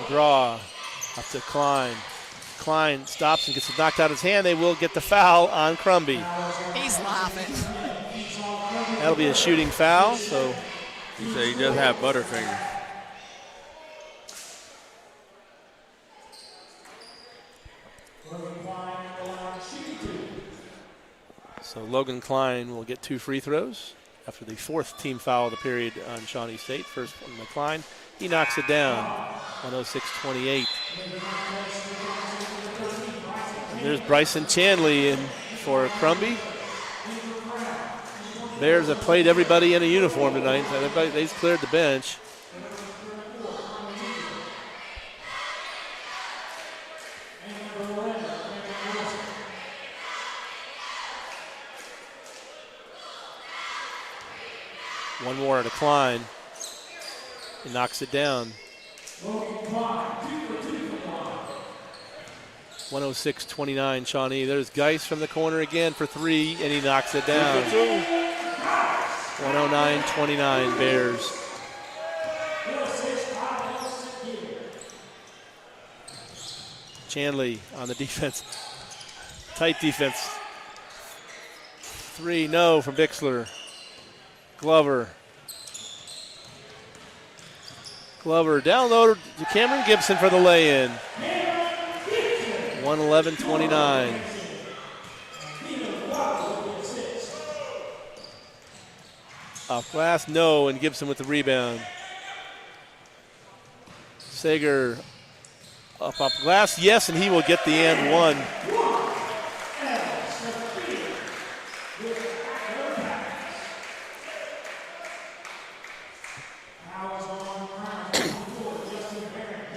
S5: McGraw up to Klein. Klein stops and gets it knocked out of his hand. They will get the foul on Crumby.
S6: He's laughing.
S5: That'll be a shooting foul. So
S7: He said he just had Butterfinger.
S5: So Logan Klein will get 2 free throws after the 4th team foul of the period on Shawnee State. First one by Klein. He knocks it down. 106-28. And there's Bryson Chanley in for Crumby. Bears have played everybody in a uniform tonight. They've cleared the bench. One more to Klein. He knocks it down. 106-29, Shawnee. There's Geis from the corner again for three, and he knocks it down. 109-29, Bears. Chandley on the defense. Tight defense. Three, no from Bixler. Glover down low to Cameron Gibson for the lay-in. 111-29. Off glass, no, and Gibson with the rebound. Sager up off glass, yes, and he will get the and one.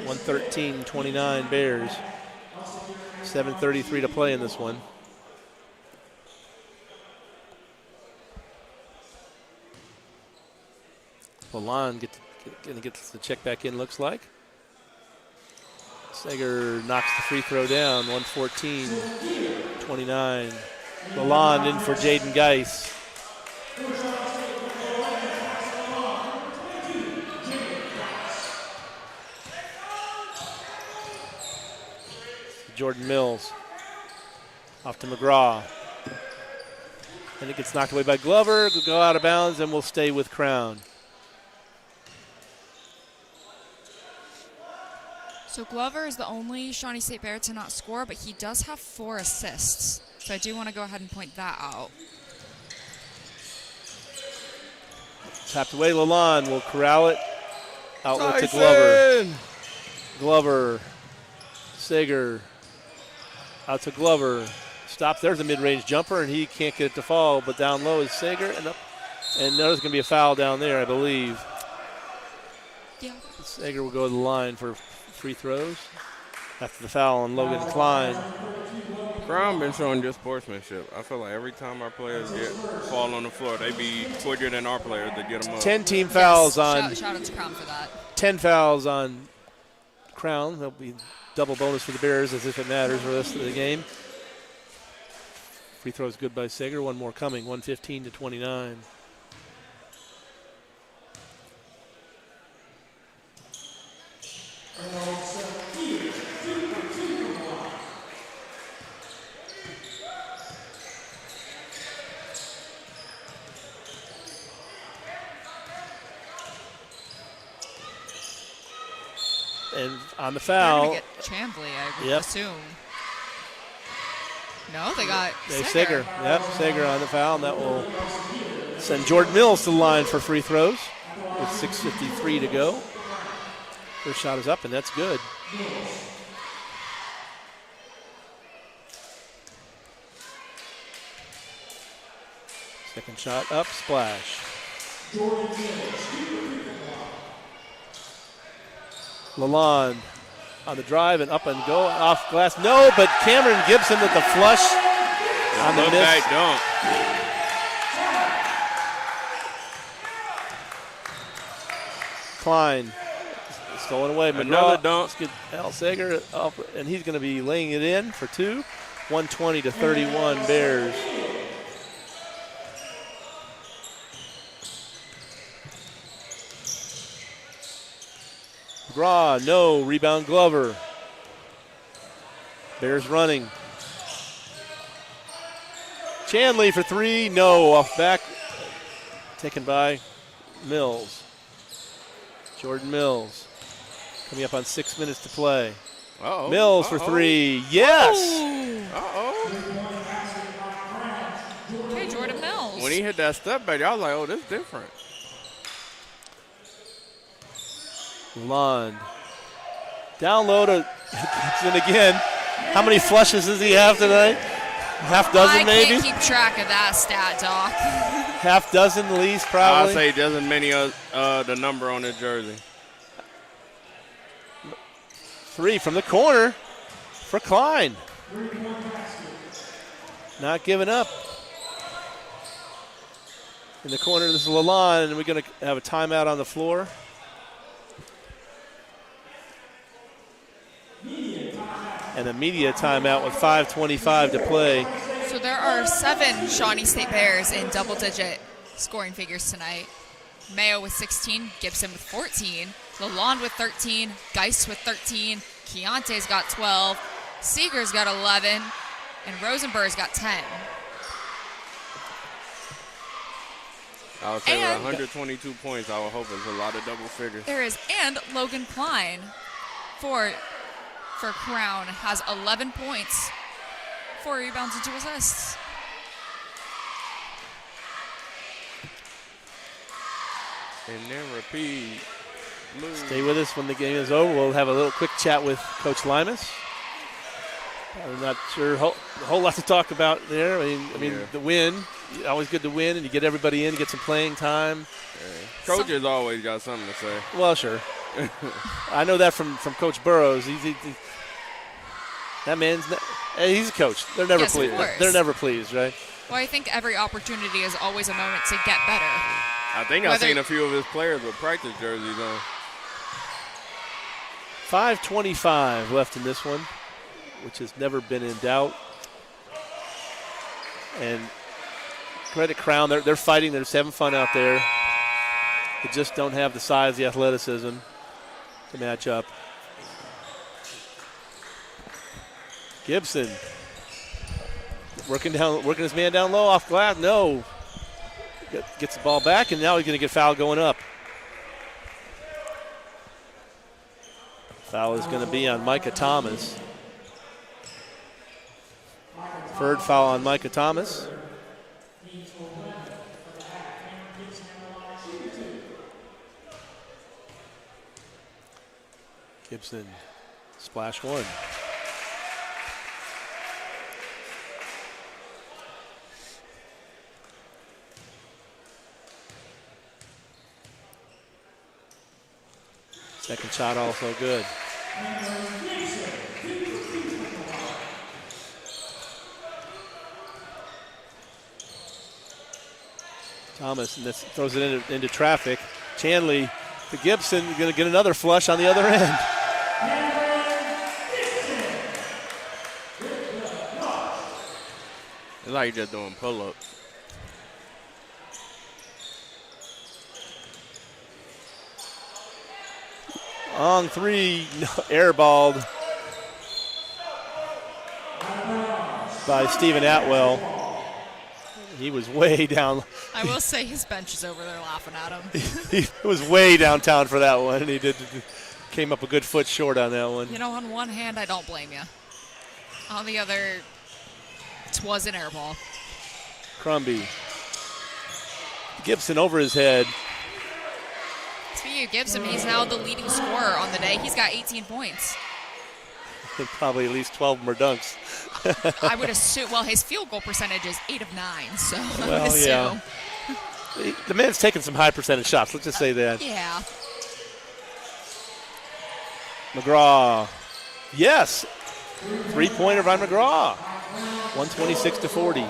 S5: $113-29 Bears. 7:33 to play in this one. Lalonde gonna get the check back in, looks like. Sager knocks the free throw down, 114-29. Lalonde in for Jaden Geis. Jordan Mills off to McGraw. And it gets knocked away by Glover. Go out of bounds and will stay with Crown.
S6: So Glover is the only Shawnee State Bear to not score, but he does have 4 assists. So I do want to go ahead and point that out.
S5: Tapped away, Lalonde will corral it. Outlet to Glover. Glover. Sager. Out to Glover. Stop. There's a mid-range jumper, and he can't get it to fall. But down low is Sager. And there's going to be a foul down there, I believe.
S6: Yeah.
S5: Sager will go to the line for free throws after the foul on Logan Klein.
S7: Crown been showing good sportsmanship. I feel like every time our players fall on the floor, they be quicker than our players to get them up.
S5: 10 team fouls on.
S6: Shout out to Crown for that.
S5: 10 fouls on Crown. There'll be double bonus for the Bears as if it matters for the rest of the game. Free throw is good by Sager. One more coming, 115-29. And on the foul,
S6: They're going to get Chandley, I would assume. No, they got
S5: Sager. Yep, Sager on the foul, and that will send Jordan Mills to the line for free throws with 6:53 to go. First shot is up, and that's good. Second shot up, splash. Lalonde on the drive and up and go, off glass. No, but Cameron Gibson with the flush on the miss.
S7: Dunk.
S5: Klein stolen away.
S7: Another dunk.
S5: Al Sager up, and he's going to be laying it in for two. 120-31 Bears. McGraw, no. Rebound Glover. Bears running. Chandley for three, no. Off back. Taken by Mills. Jordan Mills. Coming up on 6 minutes to play. Mills for three. Yes!
S6: Okay, Jordan Mills.
S7: When he hit that step back, I was like, oh, this is different.
S5: Lund. Down low to Gibson again. How many flushes does he have tonight? Half dozen, maybe?
S6: I can't keep track of that stat, Doc.
S5: Half dozen at least, probably.
S7: I'll say doesn't many of the number on his jersey.
S5: Three from the corner for Klein. Not giving up. In the corner, this is Lalonde, and we're going to have a timeout on the floor. and a media timeout with 5:25 to play.
S6: So there are 7 Shawnee State Bears in double-digit scoring figures tonight. Mayo with 16, Gibson with 14, Lalonde with 13, Geist with 13, Keontae's got 12, Seeger's got 11, and Rosenberg's got 10.
S7: I would say with 122 points, I would hope it's a lot of double figures.
S6: There is, and Logan Klein for Crown has 11 points, 4 rebounds and 2 assists.
S7: And then repeat. Blue.
S5: Stay with us when the game is over. We'll have a little quick chat with Coach Limas. I'm not sure a whole lot to talk about there. I mean, the win, always good to win, and you get everybody in, get some playing time.
S7: Yeah. Coach has always got something to say.
S5: Well, sure. I know that from Coach Burrows. That man's he's a coach. They're never pleased. They're never pleased, right?
S6: Well, I think every opportunity is always a moment to get better.
S7: I think I've seen a few of his players with practice jerseys on.
S5: 5:25 left in this one, which has never been in doubt. And credit Crown, they're fighting. They're just having fun out there. They just don't have the size, the athleticism to match up. Gibson working his man down low off glass. No. Gets the ball back, and now he's going to get fouled going up. Foul is going to be on Micah Thomas. Third foul on Micah Thomas. Gibson, splash one. Second shot also good. Thomas, and this throws it into traffic. Chanley to Gibson, going to get another flush on the other end.
S7: It's like just doing pull-ups.
S5: On three, airballed by Stephen Atwell. He was way down.
S6: I will say his bench is over there laughing at him.
S5: He was way downtown for that one, and he came up a good foot short on that one.
S6: You know, on one hand, I don't blame you. On the other, it was an air ball.
S5: Crumby. Gibson over his head.
S6: Speaking of Gibson, he's now the leading scorer on the day. He's got 18 points.
S5: Probably at least 12 more dunks.
S6: I would assume, well, his field goal percentage is 8 of 9, so I would
S5: Well,
S6: assume.
S5: yeah. The man's taking some high percentage shots. Let's just say that.
S6: Yeah.
S5: McGraw. Yes. Three-pointer by McGraw. 126-40.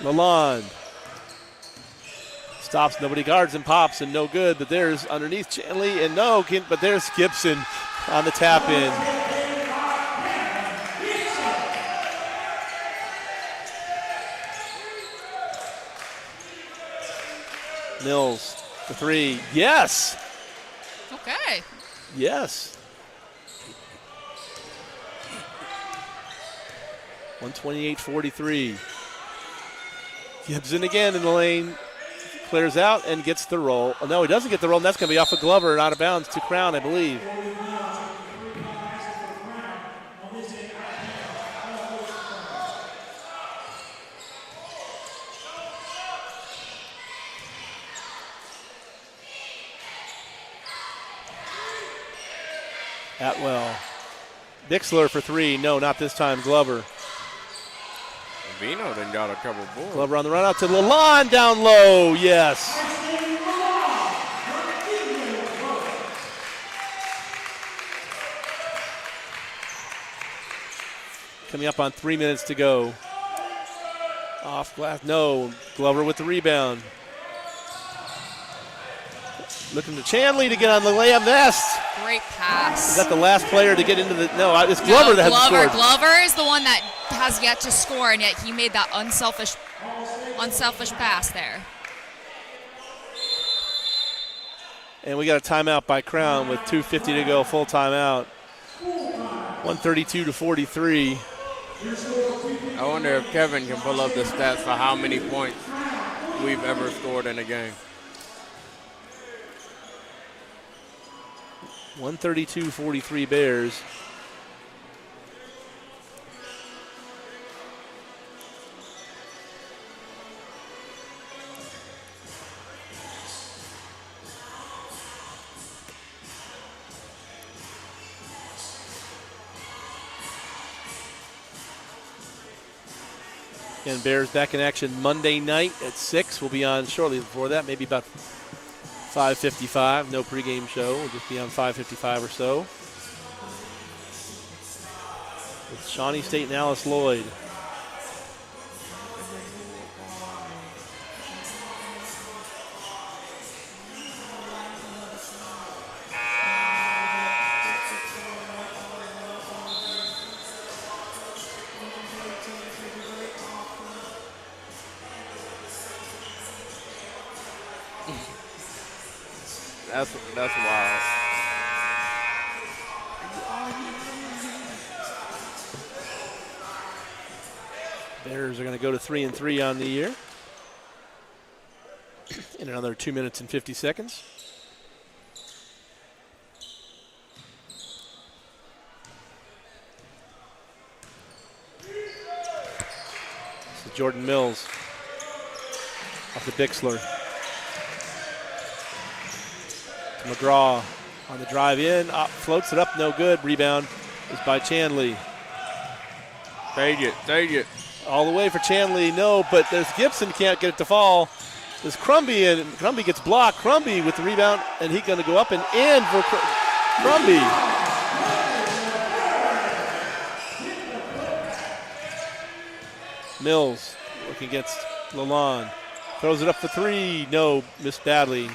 S5: Lalonde. Stops, nobody guards and pops, and no good. But there's underneath Chanley, and no, but there's Gibson on the tap in. Mills, the three. Yes.
S6: Okay.
S5: Yes. 128-43. Gibson again in the lane. Clears out and gets the roll. Oh, no, he doesn't get the roll, and that's going to be off of Glover and out of bounds to Crown, I believe. Atwell. Bixler for three. No, not this time. Glover.
S7: Vino then got a couple boards.
S5: Glover on the run out to Lalonde down low. Yes. Coming up on 3 minutes to go. Off glass. No. Glover with the rebound. Looking to Chanley to get on the layup nest.
S6: Great pass.
S5: Is that the last player to get into the? No, it's Glover that hasn't scored.
S6: Glover is the one that has yet to score, and yet he made that unselfish pass there.
S5: And we got a timeout by Crown with 2:50 to go, full timeout. 132-43.
S7: I wonder if Kevin can pull up the stats for how many points we've ever scored in a game.
S5: 132-43 Bears. And Bears back in action Monday night at 6. We'll be on shortly before that, maybe about 5:55. No pregame show. We'll just be on 5:55 or so. With Shawnee State and Alice Lloyd.
S7: That's wild.
S5: Bears are going to go to 3-3 on the year in another 2 minutes and 50 seconds. So Jordan Mills off the Bixler. McGraw on the drive in, floats it up, no good. Rebound is by Chanley.
S7: Take it.
S5: All the way for Chanley, no, but there's Gibson, can't get it to fall. There's Crumby, and Crumby gets blocked. Crumby with the rebound, and he's going to go up and in for Crumby. Mills working against Lalonde. Throws it up for three, no, missed badly.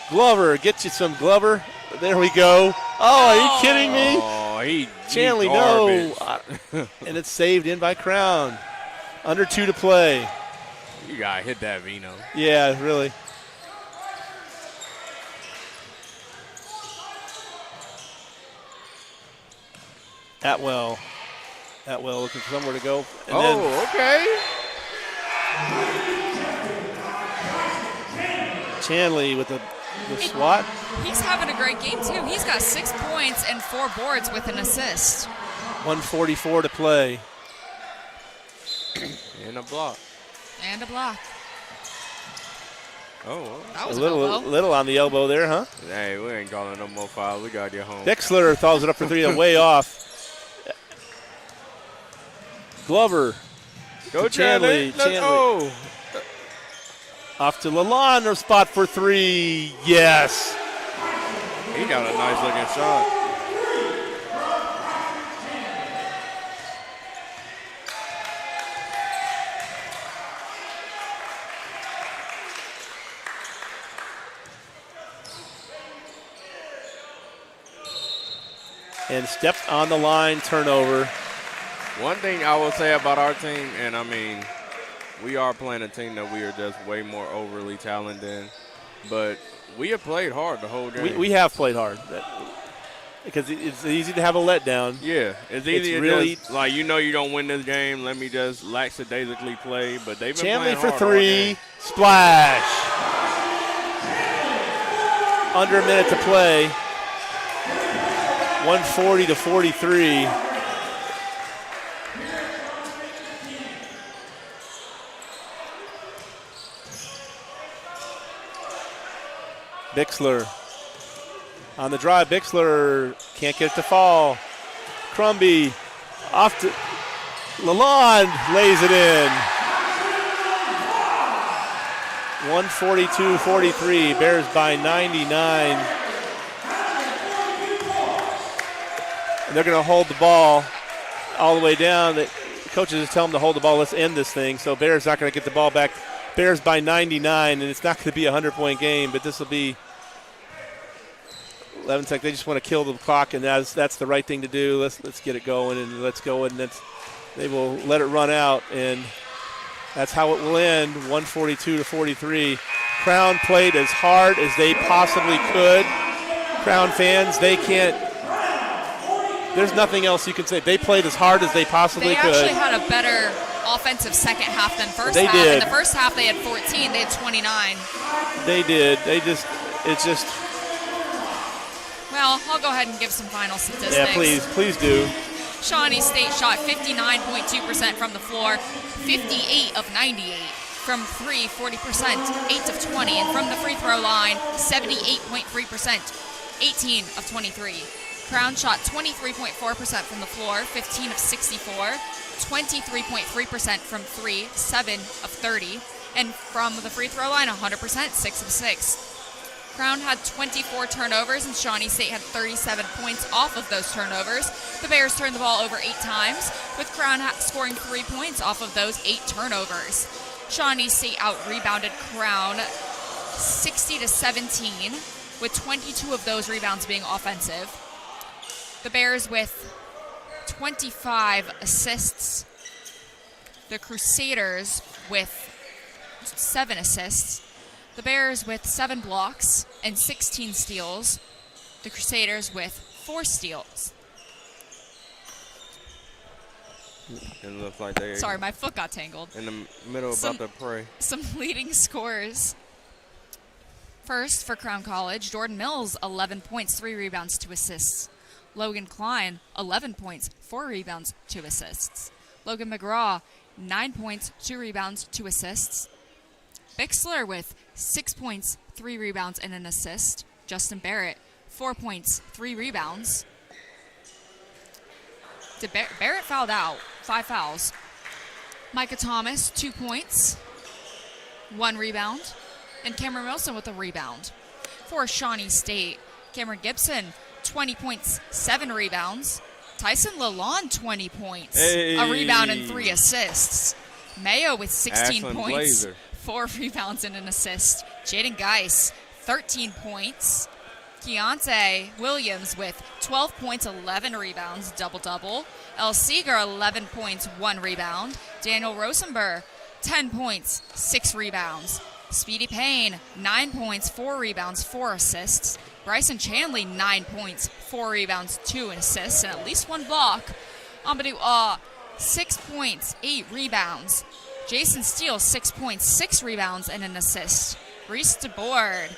S5: Glover, get you some Glover. There we go. Oh, are you kidding me?
S7: Oh,
S5: Chanley, no. And it's saved in by Crown. Under 2 to play.
S7: You got to hit that, Vino.
S5: Yeah, really. Atwell looking for somewhere to go. And
S7: okay.
S5: Chanley with the swat.
S6: He's having a great game, too. He's got 6 points and 4 boards with an assist.
S5: 1:44 to play.
S7: And a block. Oh,
S6: that was
S5: a little on the elbow there, huh?
S7: Hey, we ain't calling no more fouls. We got to get home.
S5: Bixler throws it up for three, way off. Glover.
S7: Go
S5: Chanley.
S7: Oh.
S5: Off to Lalonde, spot for three. Yes.
S7: He got a nice looking shot.
S5: And stepped on the line, turnover.
S7: One thing I will say about our team, and I mean, we are playing a team that we are just way more overly talented, but we have played hard the whole game.
S5: We have played hard. Because it's easy to have a letdown.
S7: Yeah, it's easy to
S5: really
S7: just, like, you know you don't win this game, let me just lackadaisically play, but they've been playing
S5: Chanley for
S7: hard
S5: three, splash. Under a minute to play. 140 to 43. Bixler on the drive. Bixler can't get it to fall. Crumby off to Lalonde, lays it in. 142-43. Bears by 99. And they're going to hold the ball all the way down. The coaches just tell them to hold the ball. Let's end this thing. So Bears not going to get the ball back Bears by 99, and it's not going to be a 100-point game, but this will be 11 seconds. They just want to kill the clock, and that's the right thing to do. Let's get it going, and let's go, and they will let it run out, and that's how it will end, 142-43. Crown played as hard as they possibly could. Crown fans, they can't. There's nothing else you can say. They played as hard as they possibly could.
S6: They actually had a better offensive second half than first half.
S5: Did.
S6: In the first half, they had 14. They had 29.
S5: They did.
S6: Well, I'll go ahead and give some final statistics.
S5: Yeah, please do.
S6: Shawnee State shot 59.2% from the floor, 58 of 98. From 3, 40%, 8 of 20. And from the free throw line, 78.3%, 18 of 23. Crown shot 23.4% from the floor, 15 of 64. 23.3% from 3, 7 of 30. And from the free throw line, 100%, 6 of 6. Crown had 24 turnovers, and Shawnee State had 37 points off of those turnovers. The Bears turned the ball over 8 times, with Crown scoring 3 points off of those 8 turnovers. Shawnee State out-rebounded Crown 60-17, with 22 of those rebounds being offensive. The Bears with 25 assists. The Crusaders with 7 assists. The Bears with 7 blocks and 16 steals. The Crusaders with 4 steals.
S7: It looks like they.
S6: Sorry, my foot got tangled.
S7: In the middle about to pray.
S6: Some leading scorers. First, for Crown College, Jordan Mills, 11 points, 3 rebounds, 2 assists. Logan Klein, 11 points, 4 rebounds, 2 assists. Logan McGraw, 9 points, 2 rebounds, 2 assists. Bixler with 6 points, 3 rebounds, and an assist. Justin Barrett, 4 points, 3 rebounds. Barrett fouled out, 5 fouls. Micah Thomas, 2 points, 1 rebound. And Cameron Wilson with a rebound. For Shawnee State, Cameron Gibson, 20 points, 7 rebounds. Tyson Lalonde, 20 points, a rebound and 3 assists. Mayo with 16
S7: Ashland
S6: points,
S7: Blazer.
S6: 4 rebounds and an assist. Jaden Geis, 13 points. Keontae Williams with 12 points, 11 rebounds, double-double. El Seeger, 11 points, 1 rebound. Daniel Rosenberg, 10 points, 6 rebounds. Speedy Payne, 9 points, 4 rebounds, 4 assists. Bryson Chanley, 9 points, 4 rebounds, 2 assists, and at least 1 block. Amadou 6 points, 8 rebounds. Jason Steele, 6 points, 6 rebounds, and an assist. Reese DeBoard,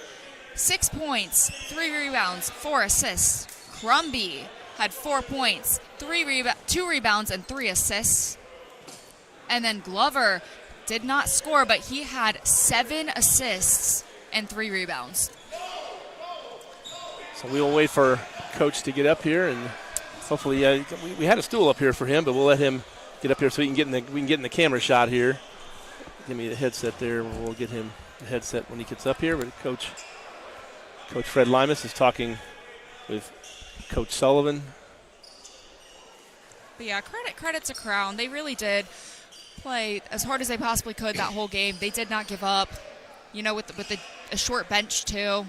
S6: 6 points, 3 rebounds, 4 assists. Crumby had 4 points, 2 rebounds, and 3 assists. And then Glover did not score, but he had 7 assists and 3 rebounds.
S5: So we will wait for Coach to get up here, and hopefully we had a stool up here for him, but we'll let him get up here so we can get in the camera shot here. Give me the headset there, and we'll get him the headset when he gets up here. But Coach Fred Limas is talking with Coach Sullivan.
S6: But yeah, credit to Crown. They really did play as hard as they possibly could that whole game. They did not give up. With a short bench too.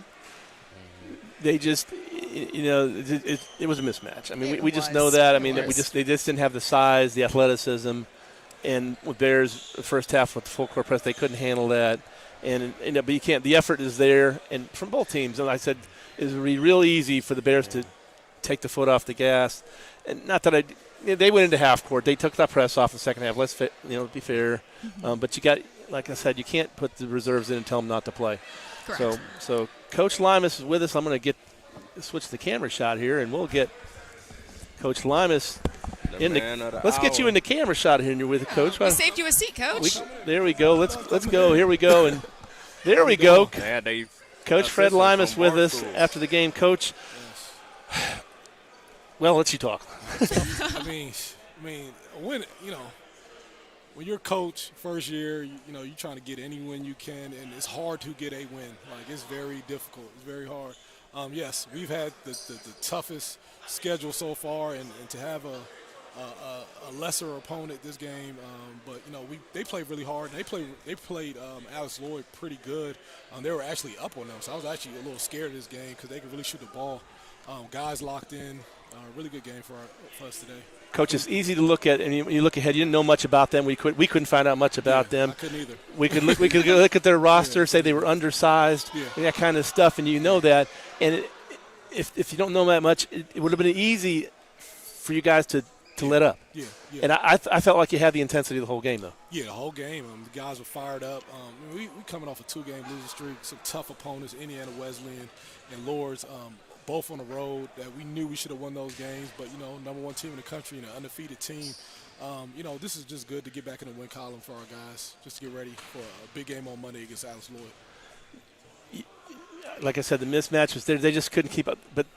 S5: They just, it was a mismatch. I mean, we just know that. I mean, they just didn't have the size, the athleticism, and with Bears the first half with the full court press, they couldn't handle that. But you can't. The effort is there, and from both teams. And I said it would be real easy for the Bears to take the foot off the gas, and not that they went into half court. They took that press off the second half. Let's be fair, but you got, like I said, you can't put the reserves in and tell them not to play.
S6: Correct.
S5: So Coach Limas is with us. I'm going to switch the camera shot here, and we'll get Coach Limas in the. Let's get you in the camera shot here, and you're with the Coach.
S6: We saved you a seat, Coach.
S5: There we go. Let's go. Here we go, and there we go.
S7: Yeah,
S5: Coach Fred Limas with us after the game. Coach, well, let you talk.
S8: I mean, when when you're coach first year, you're trying to get any win you can, and it's hard to get a win. Like, it's very difficult. It's very hard. Yes, we've had the toughest schedule so far, and to have a lesser opponent this game, but they played really hard. They played Alex Lloyd pretty good. They were actually up on them, so I was actually a little scared of this game because they could really shoot the ball. Guys locked in. Really good game for us today.
S5: Coach, it's easy to look at, and you look ahead. You didn't know much about them. We couldn't find out much about them.
S8: I couldn't either.
S5: We could look at their roster, say they were undersized, and that kind of stuff, and you know that. And if you don't know that much, it would have been easy for you guys to let up.
S8: Yeah.
S5: And I felt like you had the intensity of the whole game, though.
S8: Yeah, the whole game. The guys were fired up. We coming off a 2-game losing streak, some tough opponents, Indiana Wesleyan and Lords, both on the road that we knew we should have won those games. But, number one team in the country and an undefeated team. This is just good to get back in the win column for our guys, just to get ready for a big game on Monday against Alex Lloyd.
S5: Like I said, the mismatch was there. They just couldn't keep up. But,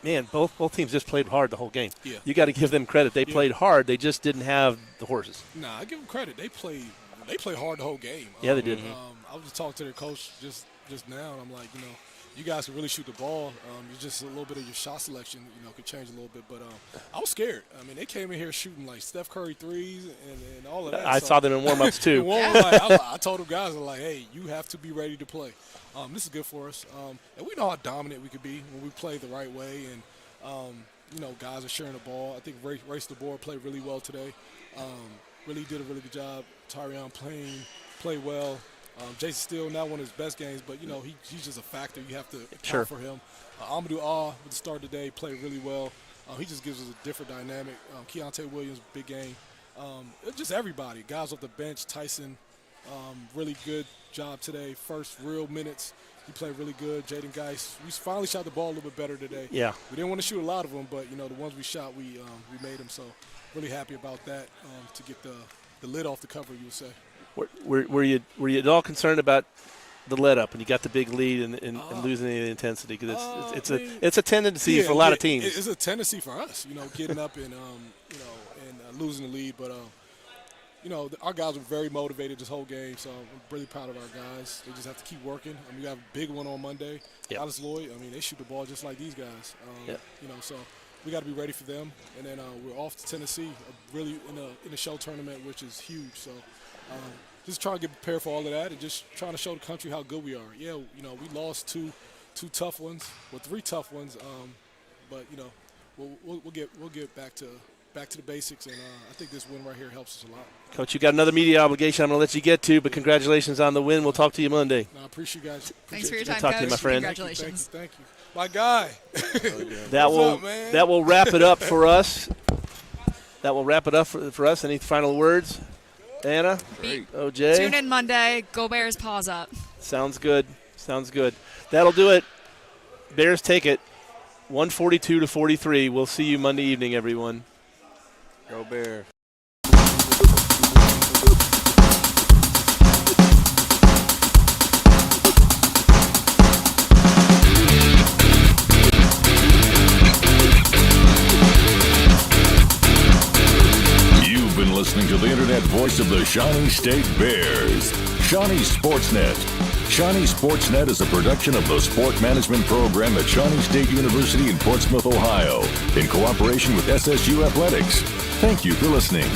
S5: man, both teams just played hard the whole game.
S8: Yeah.
S5: You got to give them credit. They played hard. They just didn't have the horses.
S8: Nah, I give them credit. They played hard the whole game.
S5: Yeah, they did.
S8: I was just talking to their coach just now, and I'm like, you guys can really shoot the ball. It's just a little bit of your shot selection, could change a little bit. But I was scared. I mean, they came in here shooting like Steph Curry threes and all of that.
S5: I saw them in warm-ups too.
S8: I told them guys, I'm like, hey, you have to be ready to play. This is good for us. And we know how dominant we could be when we play the right way. And, guys are sharing the ball. I think Race the Board played really well today. Really did a really good job. Tyrion played well. Jason Steele, not one of his best games, but, he's just a factor. You have to account for him. Amadou Ah, with the start today, played really well. He just gives us a different dynamic. Keontae Williams, big game. Just everybody. Guys off the bench. Tyson, really good job today. First real minutes. He played really good. Jaden Geis, we finally shot the ball a little bit better today.
S5: Yeah.
S8: We didn't want to shoot a lot of them, but, the ones we shot, we made them. So really happy about that to get the lid off the cover, you would say.
S5: Were you at all concerned about the let up when you got the big lead and losing any of the intensity? Because it's a tendency for a lot of teams.
S8: It's a tendency for us, getting up and losing the lead. But our guys were very motivated this whole game, so I'm really proud of our guys. They just have to keep working. We got a big one on Monday.
S5: Yep.
S8: Alex Lloyd, they shoot the ball just like these guys. So we got to be ready for them. And then we're off to Tennessee, really in a show tournament, which is huge. So. Just trying to get prepared for all of that and just trying to show the country how good we are. Yeah, we lost two tough ones, well, 3 tough ones, but we'll get back to the basics, and I think this win right here helps us a lot.
S5: Coach, you got another media obligation I'm going to let you get to, but congratulations on the win. We'll talk to you Monday.
S8: I appreciate you guys.
S6: Thanks for your time,
S5: talk
S6: Coach.
S5: to you, my friend.
S6: Congratulations.
S8: Thank you. My guy.
S5: That will wrap it up for us. That will wrap it up for us. Any final words? Anna?
S6: Great.
S5: OJ?
S6: Tune in Monday. Go Bears, paws up.
S5: Sounds good. That'll do it. Bears take it 142-43. We'll see you Monday evening, everyone.
S7: Go Bears.
S1: Listening to the internet voice of the Shawnee State Bears, Shawnee Sportsnet. Shawnee Sportsnet is a production of the Sport Management Program at Shawnee State University in Portsmouth, Ohio, in cooperation with SSU Athletics. Thank you for listening.